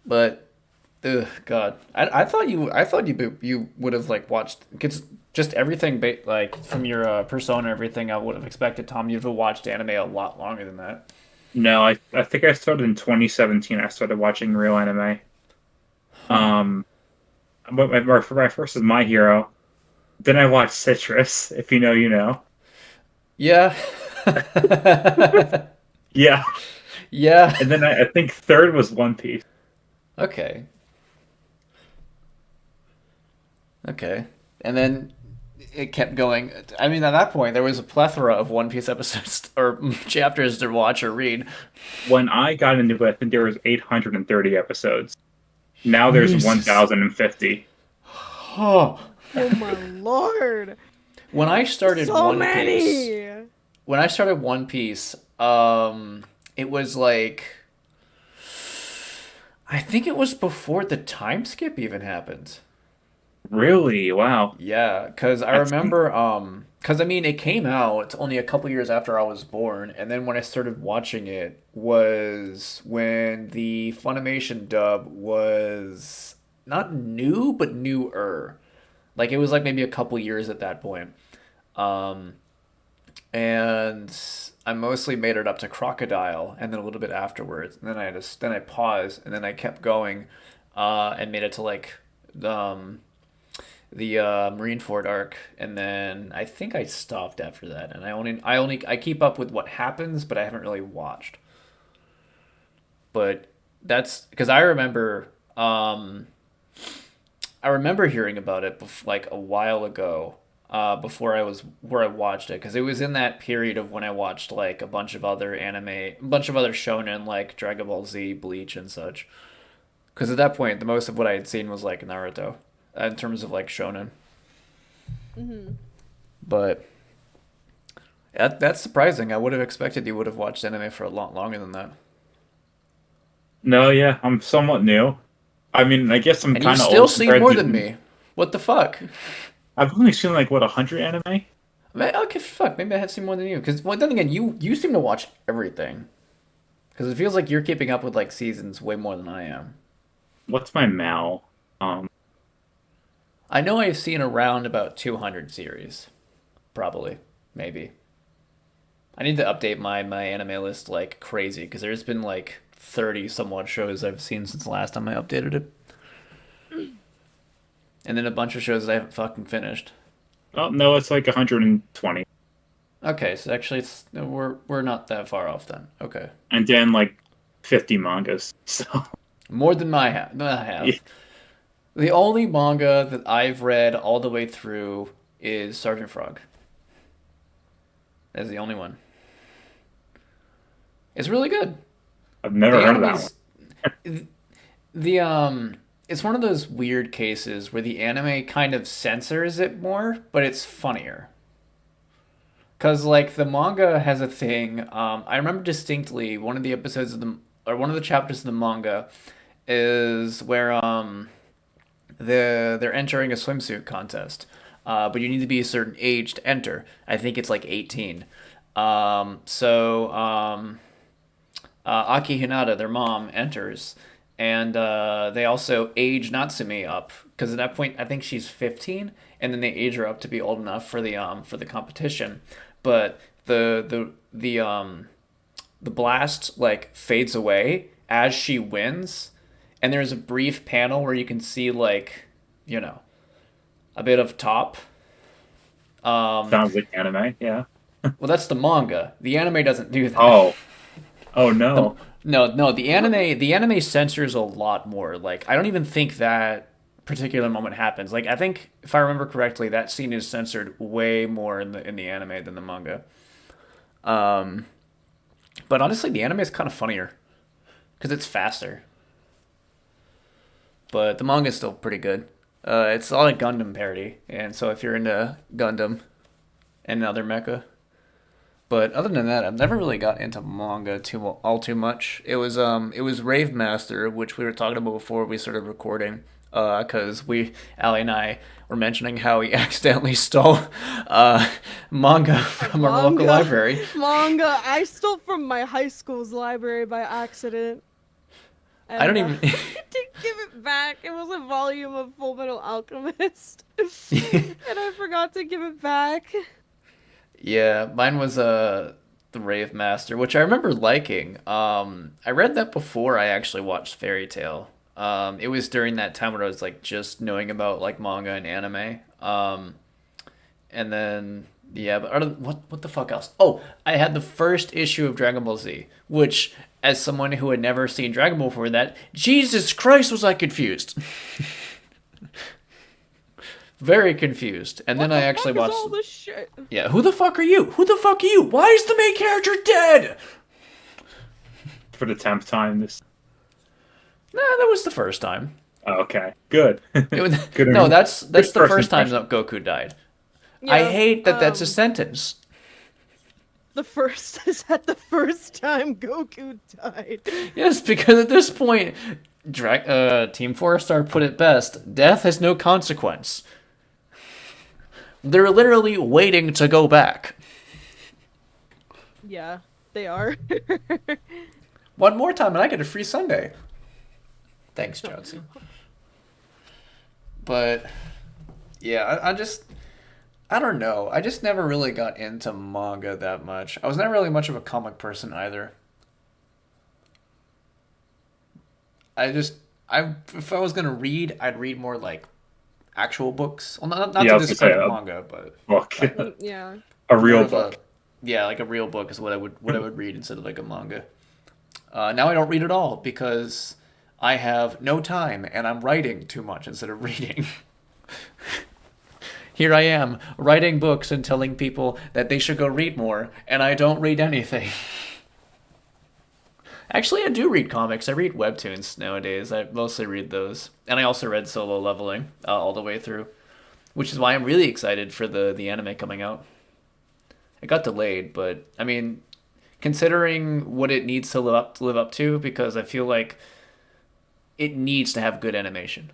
But, ugh, God, I thought you would have like watched because just everything like from your persona, everything I would have expected Tom you'd have watched anime a lot longer than that. No, I think I started in 2017. I started watching real anime. But my first is My Hero. Then I watched Citrus. If you know, you know. Yeah. Yeah, Yeah. and then I think third was One Piece. Okay. Okay. And then it kept going. I mean, at that point, there was a plethora of One Piece episodes or chapters to watch or read. When I got into it, I think there was 830 episodes. Now there's Jesus. 1,050. Oh. Oh my lord. When I started So One Piece, many. when I started One Piece, It was like I think it was before the time skip even happened. Really? Wow. Yeah, because I That's remember, because I mean, it came out only a couple years after I was born, and then when I started watching it was when the Funimation dub was not new, but newer. Like it was like maybe a couple years at that point. Um, and I mostly made it up to Crocodile, and then a little bit afterwards, and then then I paused, and then I kept going, and made it to like um the Marineford arc, and then I think I stopped after that. And I keep up with what happens, but I haven't really watched. But that's because I remember hearing about it like a while ago, before I was where I watched it, because it was in that period of when I watched like a bunch of other anime, a bunch of other shonen like Dragon Ball Z, Bleach, and such. Because at that point, the most of what I had seen was like Naruto, in terms of like shonen. Hmm. But that's surprising. I would have expected you would have watched anime for a lot longer than that. No, yeah, I'm somewhat new. I mean, I guess I'm And you've kind of still old seen compared more than to. me. What the fuck? I've only seen like what 100 anime. Okay, fuck. Maybe I have seen more than you. Because well, then again, you seem to watch everything. Because it feels like you're keeping up with like seasons way more than I am. What's my Mal? I know I've seen around about 200 series, probably, maybe. I need to update my anime list like crazy because there's been like 30 somewhat shows I've seen since the last time I updated it, and then a bunch of shows that I haven't fucking finished. Oh no, it's like 120, Okay, so actually, we're not that far off then. Okay, and then like 50 mangas. So more than I yeah, have. The only manga that I've read all the way through is Sergeant Frog. That's the only one. It's really good. I've never The heard of that one. anime's the it's one of those weird cases where the anime kind of censors it more, but it's funnier. Cause like the manga has a thing. I remember distinctly one of the episodes of the or one of the chapters of the manga is where they're entering a swimsuit contest, but you need to be a certain age to enter. I think it's like 18. Aki Hinata, their mom, enters, and they also age Natsumi up because at that point I think she's 15, and then they age her up to be old enough for the competition. But the blast like fades away as she wins, and there's a brief panel where you can see like you know a bit of top. Um, Sounds like anime. Yeah. well, that's the manga. The anime doesn't do that. Oh. Oh The no. no, the anime censors a lot more. Like I don't even think that particular moment happens. Like I think if I remember correctly, that scene is censored way more in the anime than the manga. Um, but honestly, the anime is kind of funnier because it's faster. But the manga is still pretty good. It's a lot of Gundam parody, and so if you're into Gundam and other mecha. But other than that, I've never really got into manga too much. It was Rave Master, which we were talking about before we started recording, because Ali and I were mentioning how we accidentally stole uh, manga from our local Manga, library. manga. I stole from my high school's library by accident, I don't and even. to give it back, it was a volume of Full Metal Alchemist, and I forgot to give it back. Yeah, mine was the Rave Master, which I remember liking. I read that before I actually watched Fairy Tail. It was during that time where I was like just knowing about like manga and anime. And then yeah, but what the fuck else? Oh, I had the first issue of Dragon Ball Z, which as someone who had never seen Dragon Ball before that, Jesus Christ, was I confused. Very confused. And What then I the actually fuck is watched. all this shit? Yeah, who the fuck are you? Who the fuck are you? Why is the main character dead? For the 10th time this. Nah, that was the first time. Oh, okay. Good. It was Good. no, that's Good the first time impression. that Goku died. I Yeah. hate that that's a sentence. the first is that the first time Goku died. Yes, because at this point, Team Four Star put it best: death has no consequence. They're literally waiting to go back. Yeah, they are. One more time, and I get a free Sunday. Thanks, Johnson. But yeah, I don't know. I just never really got into manga that much. I was never really much of a comic person either. I just, if I was gonna read, I'd read more like actual books. Well, not Yeah, I to was gonna say discredit manga, but book, Yeah. a more real of a book. yeah, like a real book is what I would read instead of like a manga. Now I don't read at all because I have no time and I'm writing too much instead of reading. Here I am writing books and telling people that they should go read more, and I don't read anything. Actually, I do read comics. I read webtoons nowadays. I mostly read those, and I also read Solo Leveling all the way through, which is why I'm really excited for the anime coming out. It got delayed, but I mean, considering what it needs to live up to, because I feel like it needs to have good animation.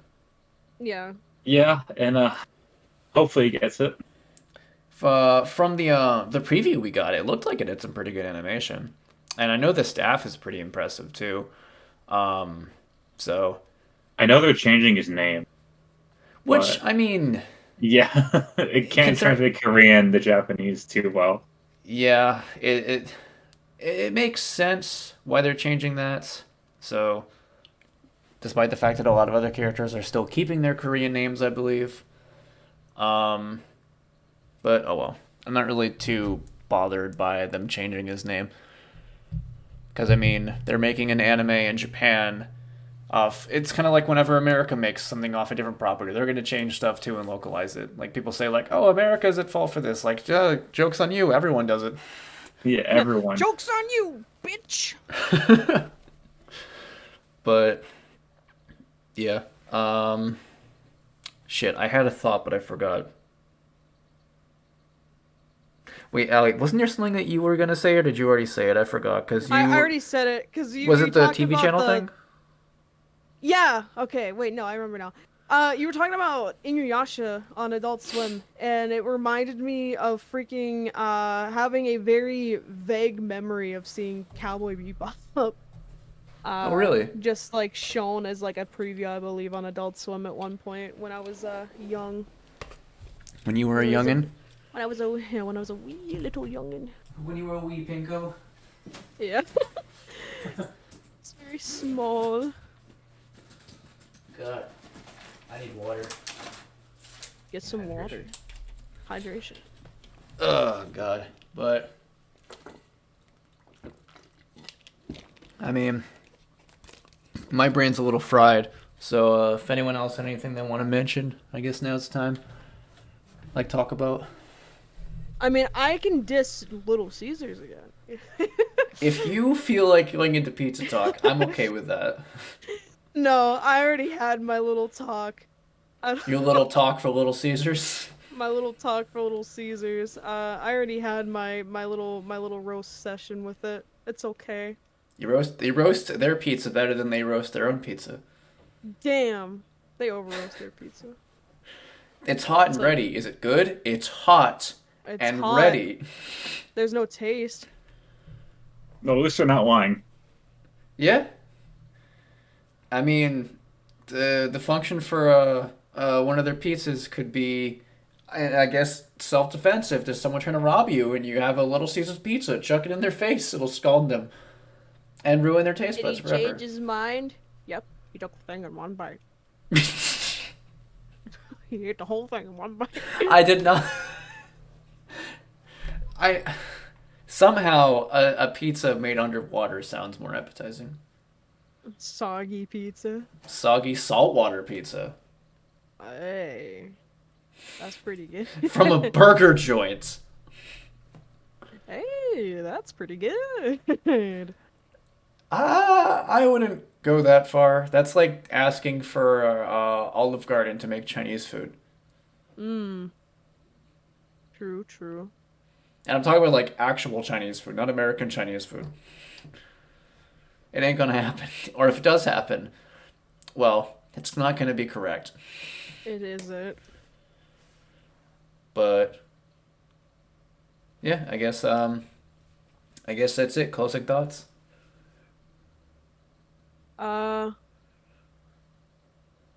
Yeah. Yeah, and hopefully he gets it. From the preview we got, it looked like it had some pretty good animation, and I know the staff is pretty impressive too. Um, so I know they're changing his name, which but I mean, yeah, it can't consider translate Korean to Japanese too well. yeah, it makes sense why they're changing that. So, despite the fact that a lot of other characters are still keeping their Korean names, I believe. Um, but oh well, I'm not really too bothered by them changing his name because I mean they're making an anime in Japan. Off, it's kind of like whenever America makes something off a different property, they're going to change stuff too and localize it. Like people say, like, "Oh, America's at fault for this." Like, jokes on you. Everyone does it. Yeah, everyone. Joke's on you, bitch! But yeah. Shit, I had a thought, but I forgot. Wait, Allie, wasn't there something that you were gonna say, or did you already say it? I forgot, because I you... already said it, because Was you it the talked TV about channel the... thing? Yeah, okay, wait, no, I remember now. You were talking about Inuyasha on Adult Swim, and it reminded me of freaking, having a very vague memory of seeing Cowboy Bebop. Oh, really? Just, like, shown as, like, a preview, I believe, on Adult Swim at one point when I was, young. When you were a When I was a- youngin'? When I was a wee little youngin'. When you were a wee pinko? Yeah. It's very small. God, I need water. Get some water. Hydration. Oh, God. But... I mean... My brain's a little fried, so if anyone else had anything they want to mention, I guess now's the time. Like, talk about... I mean, I can diss Little Caesars again. If you feel like going into pizza talk, I'm okay with that. No, I already had my little talk. Your little talk for Little Caesars. My little talk for Little Caesars. I already had my little roast session with it. It's okay. They roast their pizza better than they roast their own pizza. Damn, they over roast their pizza. It's hot and like- ready. Is it good? It's hot It's and hot. ready. There's no taste. No, at least they're not lying. Yeah. I mean, the function for one of their pizzas could be, I guess, self-defense. If there's someone trying to rob you and you have a Little Caesars pizza, chuck it in their face. It'll scald them and ruin their taste Did buds he forever. change his mind? Yep, he took the thing in one bite. He ate the whole thing in one bite. I did not. I somehow a pizza made underwater sounds more appetizing. Soggy pizza. Soggy saltwater pizza Hey, that's pretty good. from a burger joint. Hey, that's pretty good. I wouldn't go that far. That's like asking for Olive Garden to make Chinese food. Mmm. True, true. And I'm talking about like actual Chinese food, not American Chinese food. It ain't gonna happen. Or if it does happen, well, it's not gonna be correct. It isn't. But yeah, I guess that's it. Closing thoughts. Uh,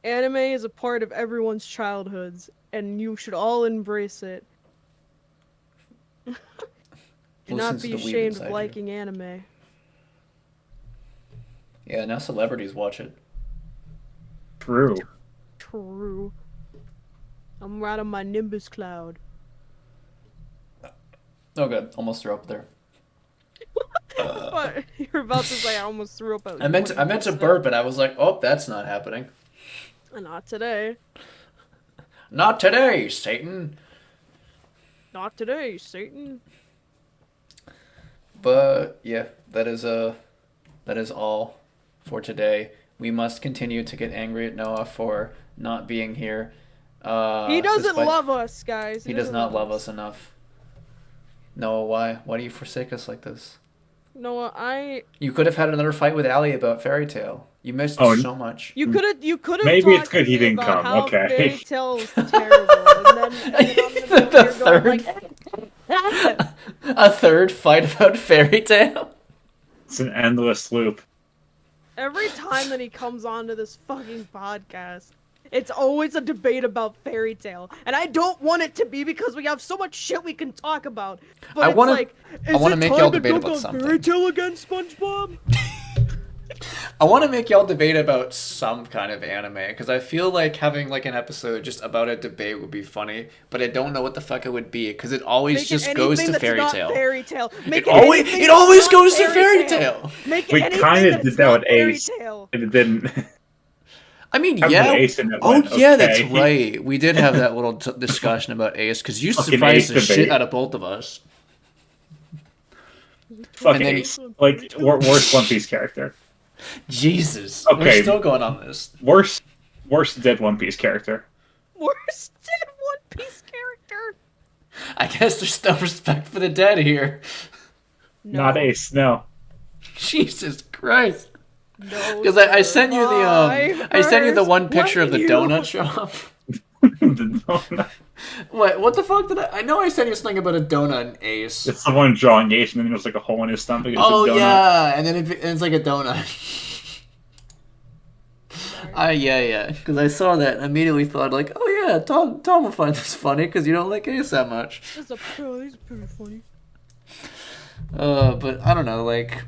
Anime is a part of everyone's childhoods, and you should all embrace it. Do Listen not to be the weeb ashamed inside of you. liking anime. Yeah, now celebrities watch it. True. True. I'm right on my Nimbus cloud. Oh, good. Almost threw up there. What? You're about to say I almost threw up. I meant to burp, and I was like, oh, that's not happening. Not today. Not today, Satan. Not today, Satan. But yeah, that is all for today. We must continue to get angry at Noah for not being here. He doesn't despite- love us, guys. He does not love us enough. Noah, why? Why do you forsake us like this? Noah, You could have had another fight with Allie about Fairy Tale. You missed so much. you could have. Maybe it's talked good to he me didn't about come, how okay. Fairy Tale is terrible, and then I'm The third. third- A third fight about Fairy Tale? It's an endless loop. Every time that he comes onto this fucking podcast, it's always a debate about Fairy Tale, and I don't want it to be because we have so much shit we can talk about. But I it's wanna- like, I wanna make y'all debate about Fairy something. Tale against SpongeBob? I want to make y'all debate about some kind of anime, because I feel like having like an episode just about a debate would be funny, but I don't know what the fuck it would be, because it always Make just it goes anything to that's Fairy not Tale. Fairy Tale. Make It always, anything it that's always not goes to Fairy Tale. Make We anything kind of that's did that not with Fairy Ace. Tale. It didn't. I mean, Have yeah. the Ace in it Oh, went, yeah, that's okay. right. We did have that little discussion about Ace, because you Fucking surprised the Ace shit debate. out of both of us. Fuck And then- Ace. Like, worst One Piece character. Jesus. We're Okay. still going on this. Worst dead One Piece character. Worst dead One Piece character. I guess there's no respect for the dead here. No. Not Ace, no. Jesus Christ. No, Because I sent you survivors. I sent you the one picture of the When donut shop. What the fuck did I know I sent you something about a donut in Ace. It's someone drawing Ace and then there's like a hole in his stomach. It's Oh a donut. yeah, and then it's like a donut. Yeah. Because I saw that and immediately thought like, oh yeah, Tom will find this funny because you don't like Ace that much. These are pretty funny. But I don't know, like,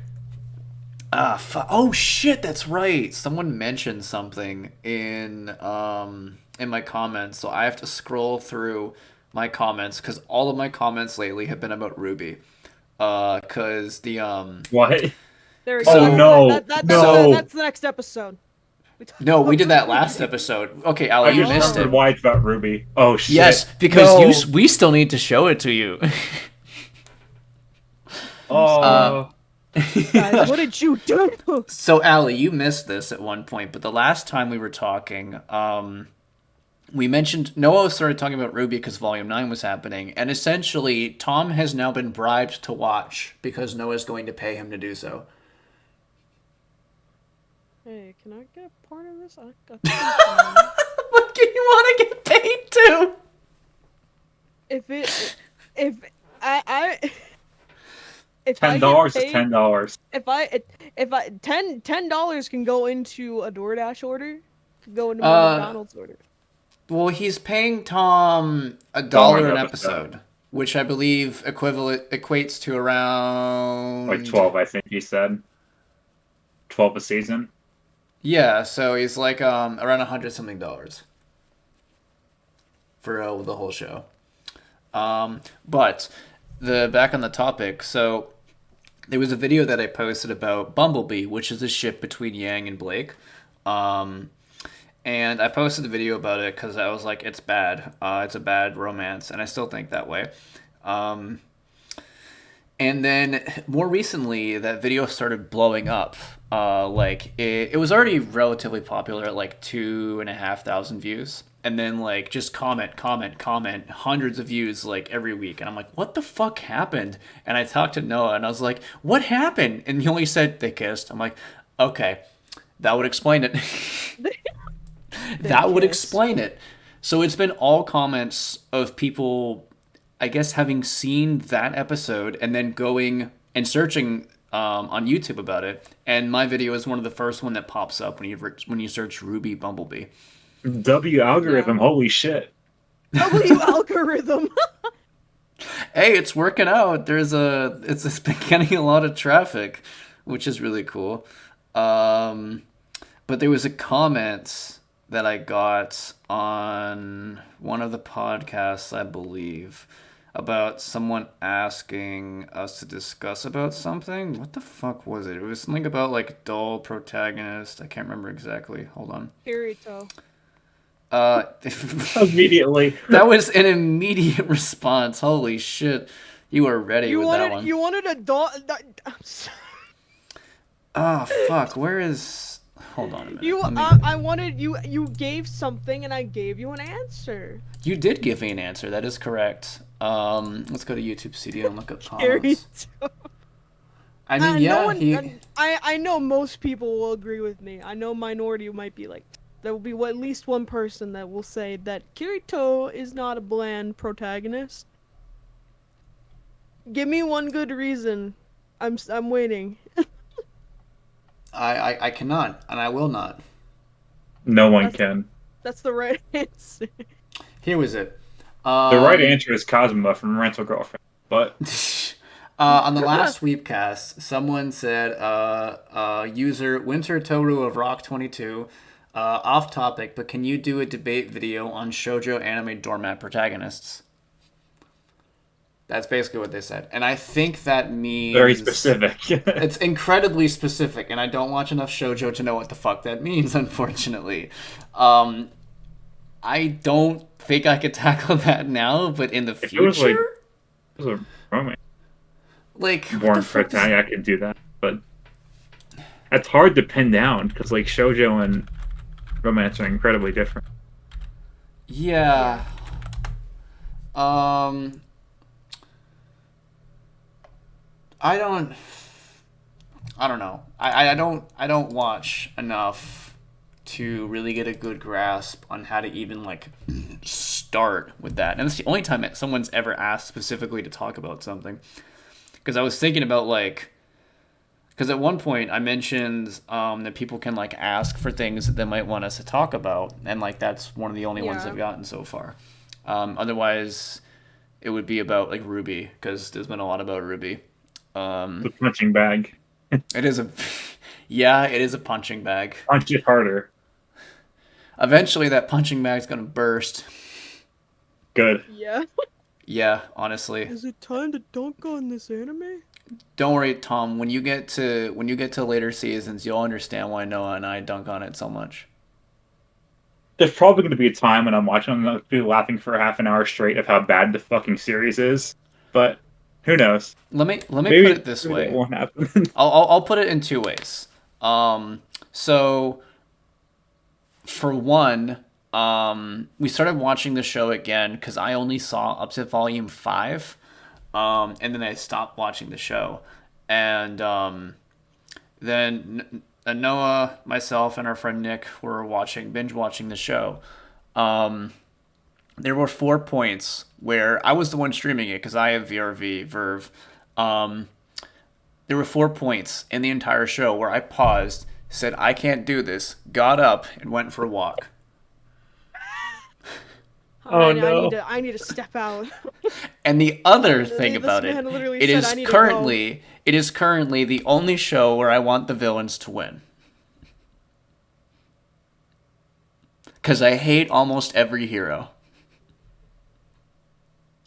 oh shit, that's right. Someone mentioned something in my comments, so I have to scroll through my comments because all of my comments lately have been about Ruby. Because the What? There we Oh, go. no. No. That's the next episode. No, we did that last episode. Okay, Ali, I you just missed remembered it. why it's about Ruby. Oh shit. Yes, because No. we still need to show it to you. Oh. Guys, what did you do? So, Ali, you missed this at one point, but the last time we were talking, we mentioned Noah started talking about Ruby because Volume 9 was happening, and essentially, Tom has now been bribed to watch because Noah's going to pay him to do so. Hey, can I get a part of this? What do you want to get paid to? if I if $10 is paid- $10. If $10 can go into a DoorDash order, could go into my McDonald's order. Well, he's paying Tom $1 an episode, which I believe equates to around Like 12, I think he said. 12 a season. Yeah, so he's like around $100 something for the whole show. But back on the topic, so there was a video that I posted about Bumblebee, which is a ship between Yang and Blake. And I posted the video about it because I was like, it's bad. It's a bad romance, and I still think that way. And then more recently, that video started blowing up. It was already relatively popular at like 2,500 views. and then like just comment, hundreds of views like every week, and I'm like, what the fuck happened? And I talked to Noah, and I was like, what happened? And he only said they kissed. I'm like, okay, that would explain it. That would kiss. explain it. So it's been all comments of people, I guess, having seen that episode and then going and searching on YouTube about it. And my video is one of the first one that pops up when you search Ruby Bumblebee. W algorithm, Yeah. holy shit. W algorithm. Hey, it's working out. It's been getting a lot of traffic, which is really cool. But there was a comment that I got on one of the podcasts, I believe, about someone asking us to discuss about something. What the fuck was it? It was something about like dull protagonist. I can't remember exactly. Hold on. Kirito. Immediately. That was an immediate response. Holy shit. You were ready with that one. You wanted a dog. I'm sorry. Oh, fuck. Where is... Hold on a minute. You, Let me- I wanted you. You gave something, and I gave you an answer. You did give me an answer. That is correct. Let's go to YouTube Studio and look up comments. Kirito. I mean, yeah, no one, he... I know most people will agree with me. I know minority might be like, there will be at least one person that will say that Kirito is not a bland protagonist. Give me one good reason. I'm waiting. I cannot, and I will not. No one That's- can. That's the right answer. Here was it. The right answer is Cosmo from Rental Girlfriend. But On the last Weebcast, someone said, user Winter Toru of Rock 22, off topic, but can you do a debate video on shoujo anime doormat protagonists? That's basically what they said. And I think that means... very specific. It's incredibly specific, and I don't watch enough shoujo to know what the fuck that means, unfortunately. I don't think I could tackle that now, but in the If future... it was like it was a romance like, what born the fuck does- protagonist, I could do that. But that's hard to pin down because like shoujo and romance are incredibly different. Yeah. I don't know. I don't watch enough to really get a good grasp on how to even like start with that. And it's the only time that someone's ever asked specifically to talk about something. Because I was thinking about like, because at one point I mentioned that people can like ask for things that they might want us to talk about, and like that's one of the only ones Yeah. I've gotten so far. Otherwise, it would be about like Ruby, because there's been a lot about Ruby. The punching bag. It is a, yeah, it is a punching bag. Punch it harder. Eventually, that punching bag's gonna burst. Good. Yeah. Yeah, honestly. Is it time to dunk on this anime? Don't worry, Tom. When you get to later seasons, you'll understand why Noah and I dunk on it so much. There's probably going to be a time when I'm watching, I'm going to be laughing for half an hour straight of how bad the fucking series is. But who knows? Let me Maybe put it this maybe way. that won't happen. I'll put it in two ways. So for one, we started watching the show again because I only saw up to volume 5, and then I stopped watching the show, and then Noah, myself, and our friend Nick were binge watching the show. There were 4 points where I was the one streaming it because I have Verve. There were 4 points in the entire show where I paused, said, I can't do this, got up, and went for a walk. Oh, no. I need to step out. And the other thing This about it, man literally it said, is "I need to currently the only show where I want the villains to win. Because I hate almost every hero.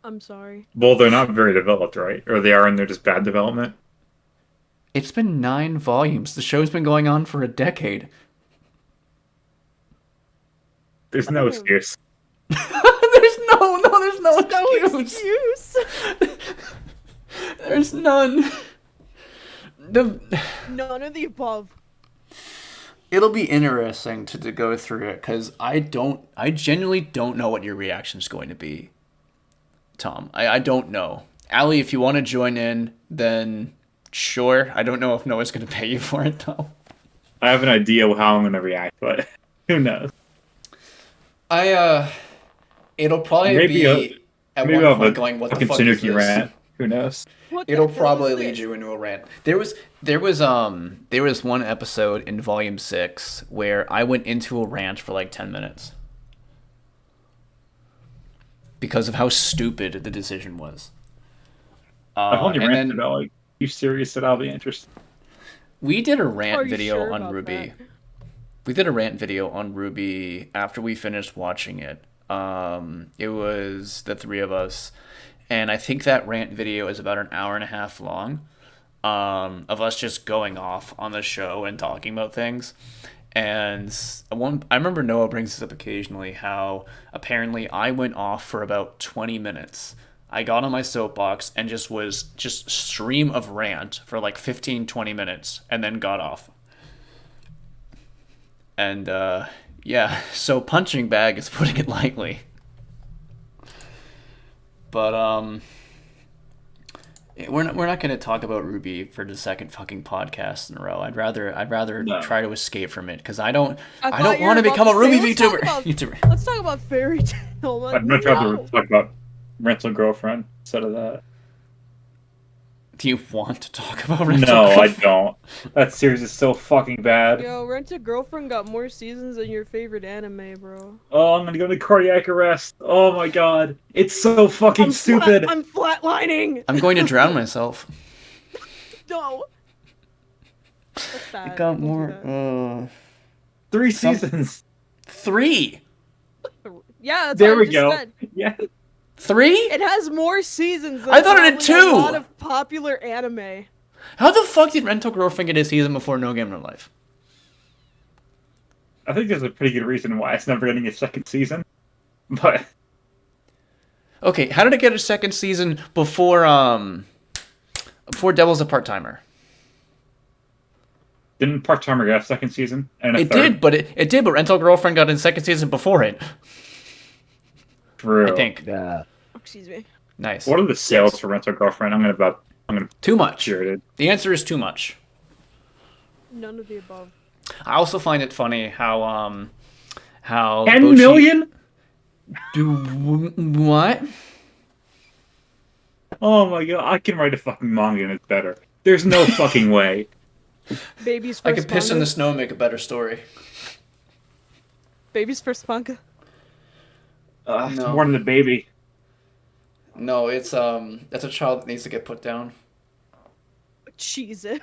I'm sorry. Well, they're not very developed, right? Or they are, and they're just bad development. It's been 9 volumes. The show's been going on for a decade. There's no excuse. There's no No excuse. excuse. There's none. None of the above. it'll be interesting to go through it because I genuinely don't know what your reaction is going to be, Tom. I don't know. Allie, if you want to join in, then sure. I don't know if Noah's going to pay you for it though. I have an idea how I'm going to react, but who knows? It'll probably Maybe be at maybe one I'll have point a going, "What the fucking fuck is Tanuki this?" rant. Who knows? What the It'll hell probably is lead this? you into a rant. There was one episode in Volume 6 where I went into a rant for like 10 minutes because of how stupid the decision was. I've only And ranted then about like, you serious that I'll be interested? we did a Are rant you video sure on about Ruby. that? We did a rant video on Ruby after we finished watching it. It was the three of us, and I think that rant video is about an hour and a half long, of us just going off on the show and talking about things. And I remember Noah brings this up occasionally, how apparently I went off for about 20 minutes. I got on my soapbox and just stream of rant for like 15, 20 minutes and then got off. And yeah, so punching bag is putting it lightly. But we're not going to talk about Ruby for the second fucking podcast in a row. I'd rather No. try to escape from it because I don't thought want you were to about become a say, Ruby let's talk VTuber. about- YouTuber. Let's talk about Fairy Tail. Like, I'd much rather no. talk about rental girlfriend instead of that. Do you want to talk about Rental No, I Girlfriend? don't. That series is so fucking bad. Yo, Rent a Girlfriend got more seasons than your favorite anime, bro. Oh, I'm gonna go into cardiac arrest. Oh my god. It's so fucking stupid. I'm flatlining. I'm going to drown myself. No. What's that? It got Don't do more. that. 3 Some- seasons. 3. Yeah, that's There what I we just go. said. Yeah. 3? It has more seasons. Than I thought it had probably a 2. lot of popular anime. How the fuck did Rental Girlfriend get a season before No Game No Life? I think there's a pretty good reason why it's never getting a second season. But Okay, how did it get a second season before Devil's a Part-Timer? didn't Part Timer get a second season? And a It third? did, but it did, but Rental Girlfriend got a second season before it. True. I think. Oh, excuse me. Nice. What are the sales for rental girlfriend? I'm gonna Too much. cheer it. The answer is too much. None of the above. I also find it funny how 10 Bochi- million? What? Oh my god, I can write a fucking manga and it's better. There's no fucking way. Baby's first I could piss in manga. the snow and make a better story. Baby's first manga. It's No. more than a baby. No, it's that's a child that needs to get put down. Jesus.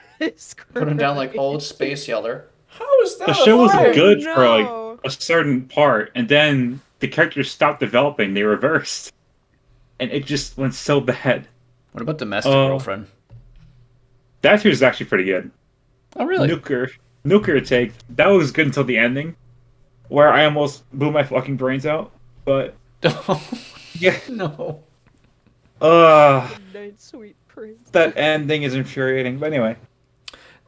Put him down like old space yeller. How is that? The show was alive? good for no. like a certain part, and then the characters stopped developing. They reversed, and it just went so bad. What about Domestic Oh. Girlfriend? That series is actually pretty good. Oh, really? Nuclear take. That was good until the ending, where I almost blew my fucking brains out. But yeah, No. Night, sweet prince. that ending is infuriating. But anyway,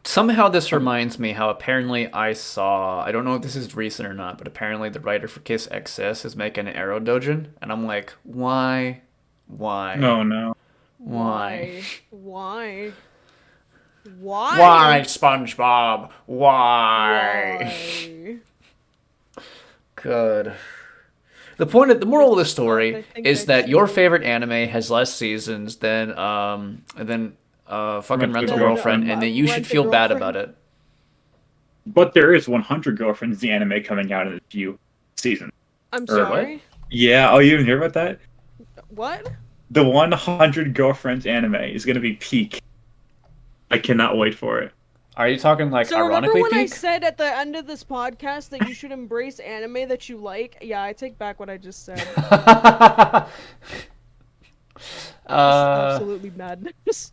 Somehow this reminds me how apparently I don't know if this is recent or not, but apparently the writer for Kiss XS is making an Arrow Dojin, and I'm like, why? no. Why? Why? Why? Why, SpongeBob? Why? Why? Good. The moral of the I story think is I that see. your favorite anime has less seasons than fucking Rental Rental Girlfriend. Girlfriend, and that you should Rent a feel bad Girlfriend. about it. But there is 100 Girlfriends, the anime coming out in a few seasons. I'm Or what? sorry. Yeah. Oh, you didn't hear about that? What? The 100 Girlfriends anime is gonna be peak. I cannot wait for it. Are you talking like So remember ironically when I peak? said at the end of this podcast that you should embrace anime that you like? Yeah, I take back what I just said. Absolutely madness.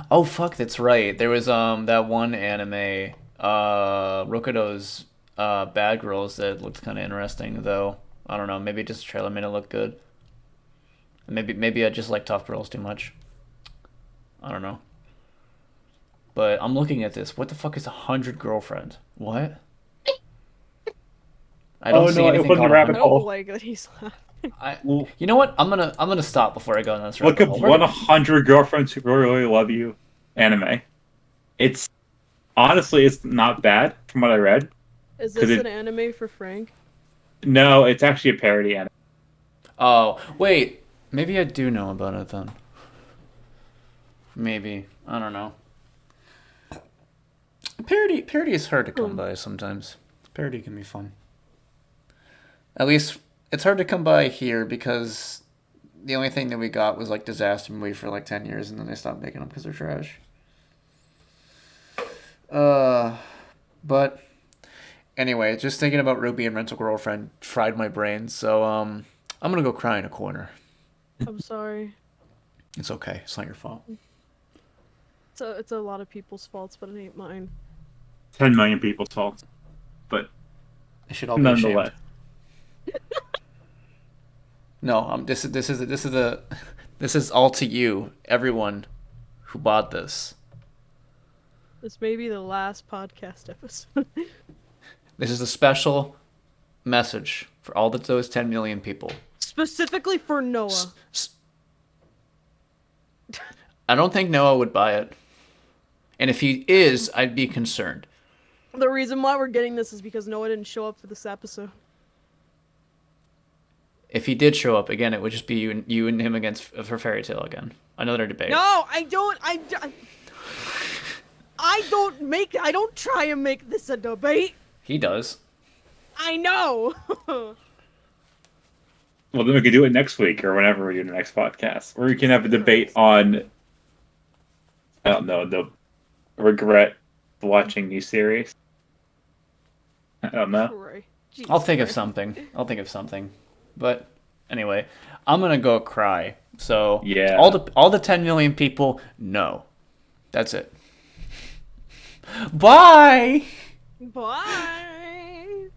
Oh fuck, that's right. There was that one anime, Rokudo's Bad Girls that looked kind of interesting though. I don't know. Maybe just the trailer made it look good. Maybe I just like tough girls too much. I don't know. But I'm looking at this. What the fuck is 100 Girlfriend? What? I don't Oh see no, I anything opened the called rabbit I 100. don't hole. like that he's laughing. Well, You know what? I'm gonna stop before I go in this look rabbit up hole. 100 girlfriends who really love you anime. It's honestly, it's not bad from what I read. Is Because this an it anime for Frank? no, it's actually a parody anime. Oh wait, maybe I do know about it then. Maybe I don't know. Parody is hard to come by sometimes. Parody can be fun. At least it's hard to come by here because the only thing that we got was like disaster movie for like 10 years, and then they stopped making them because they're trash. But anyway, just thinking about Ruby and Rental Girlfriend fried my brain. So I'm gonna go cry in a corner. I'm sorry. It's okay. It's not your fault. It's a lot of people's faults, but it ain't mine. 10 million people talk, but They should all be nonetheless. ashamed. No, this is all to you, everyone who bought this. This may be the last podcast episode. This is a special message for all those 10 million people. Specifically for Noah. I don't think Noah would buy it. And if he is, I'd be concerned. The reason why we're getting this is because Noah didn't show up for this episode. If he did show up again, it would just be you and him against for Fairy Tale again. Another debate. No, I don't. I don't try and make this a debate. He does. I know. Well, then we could do it next week or whenever we do the next podcast, where we can have a debate on, I don't know, the regret of watching new series. I don't know. Right. Jesus I'll think of Christ. something. But anyway, I'm gonna go cry. So Yeah. all the 10 million people, no. That's it. Bye. Bye.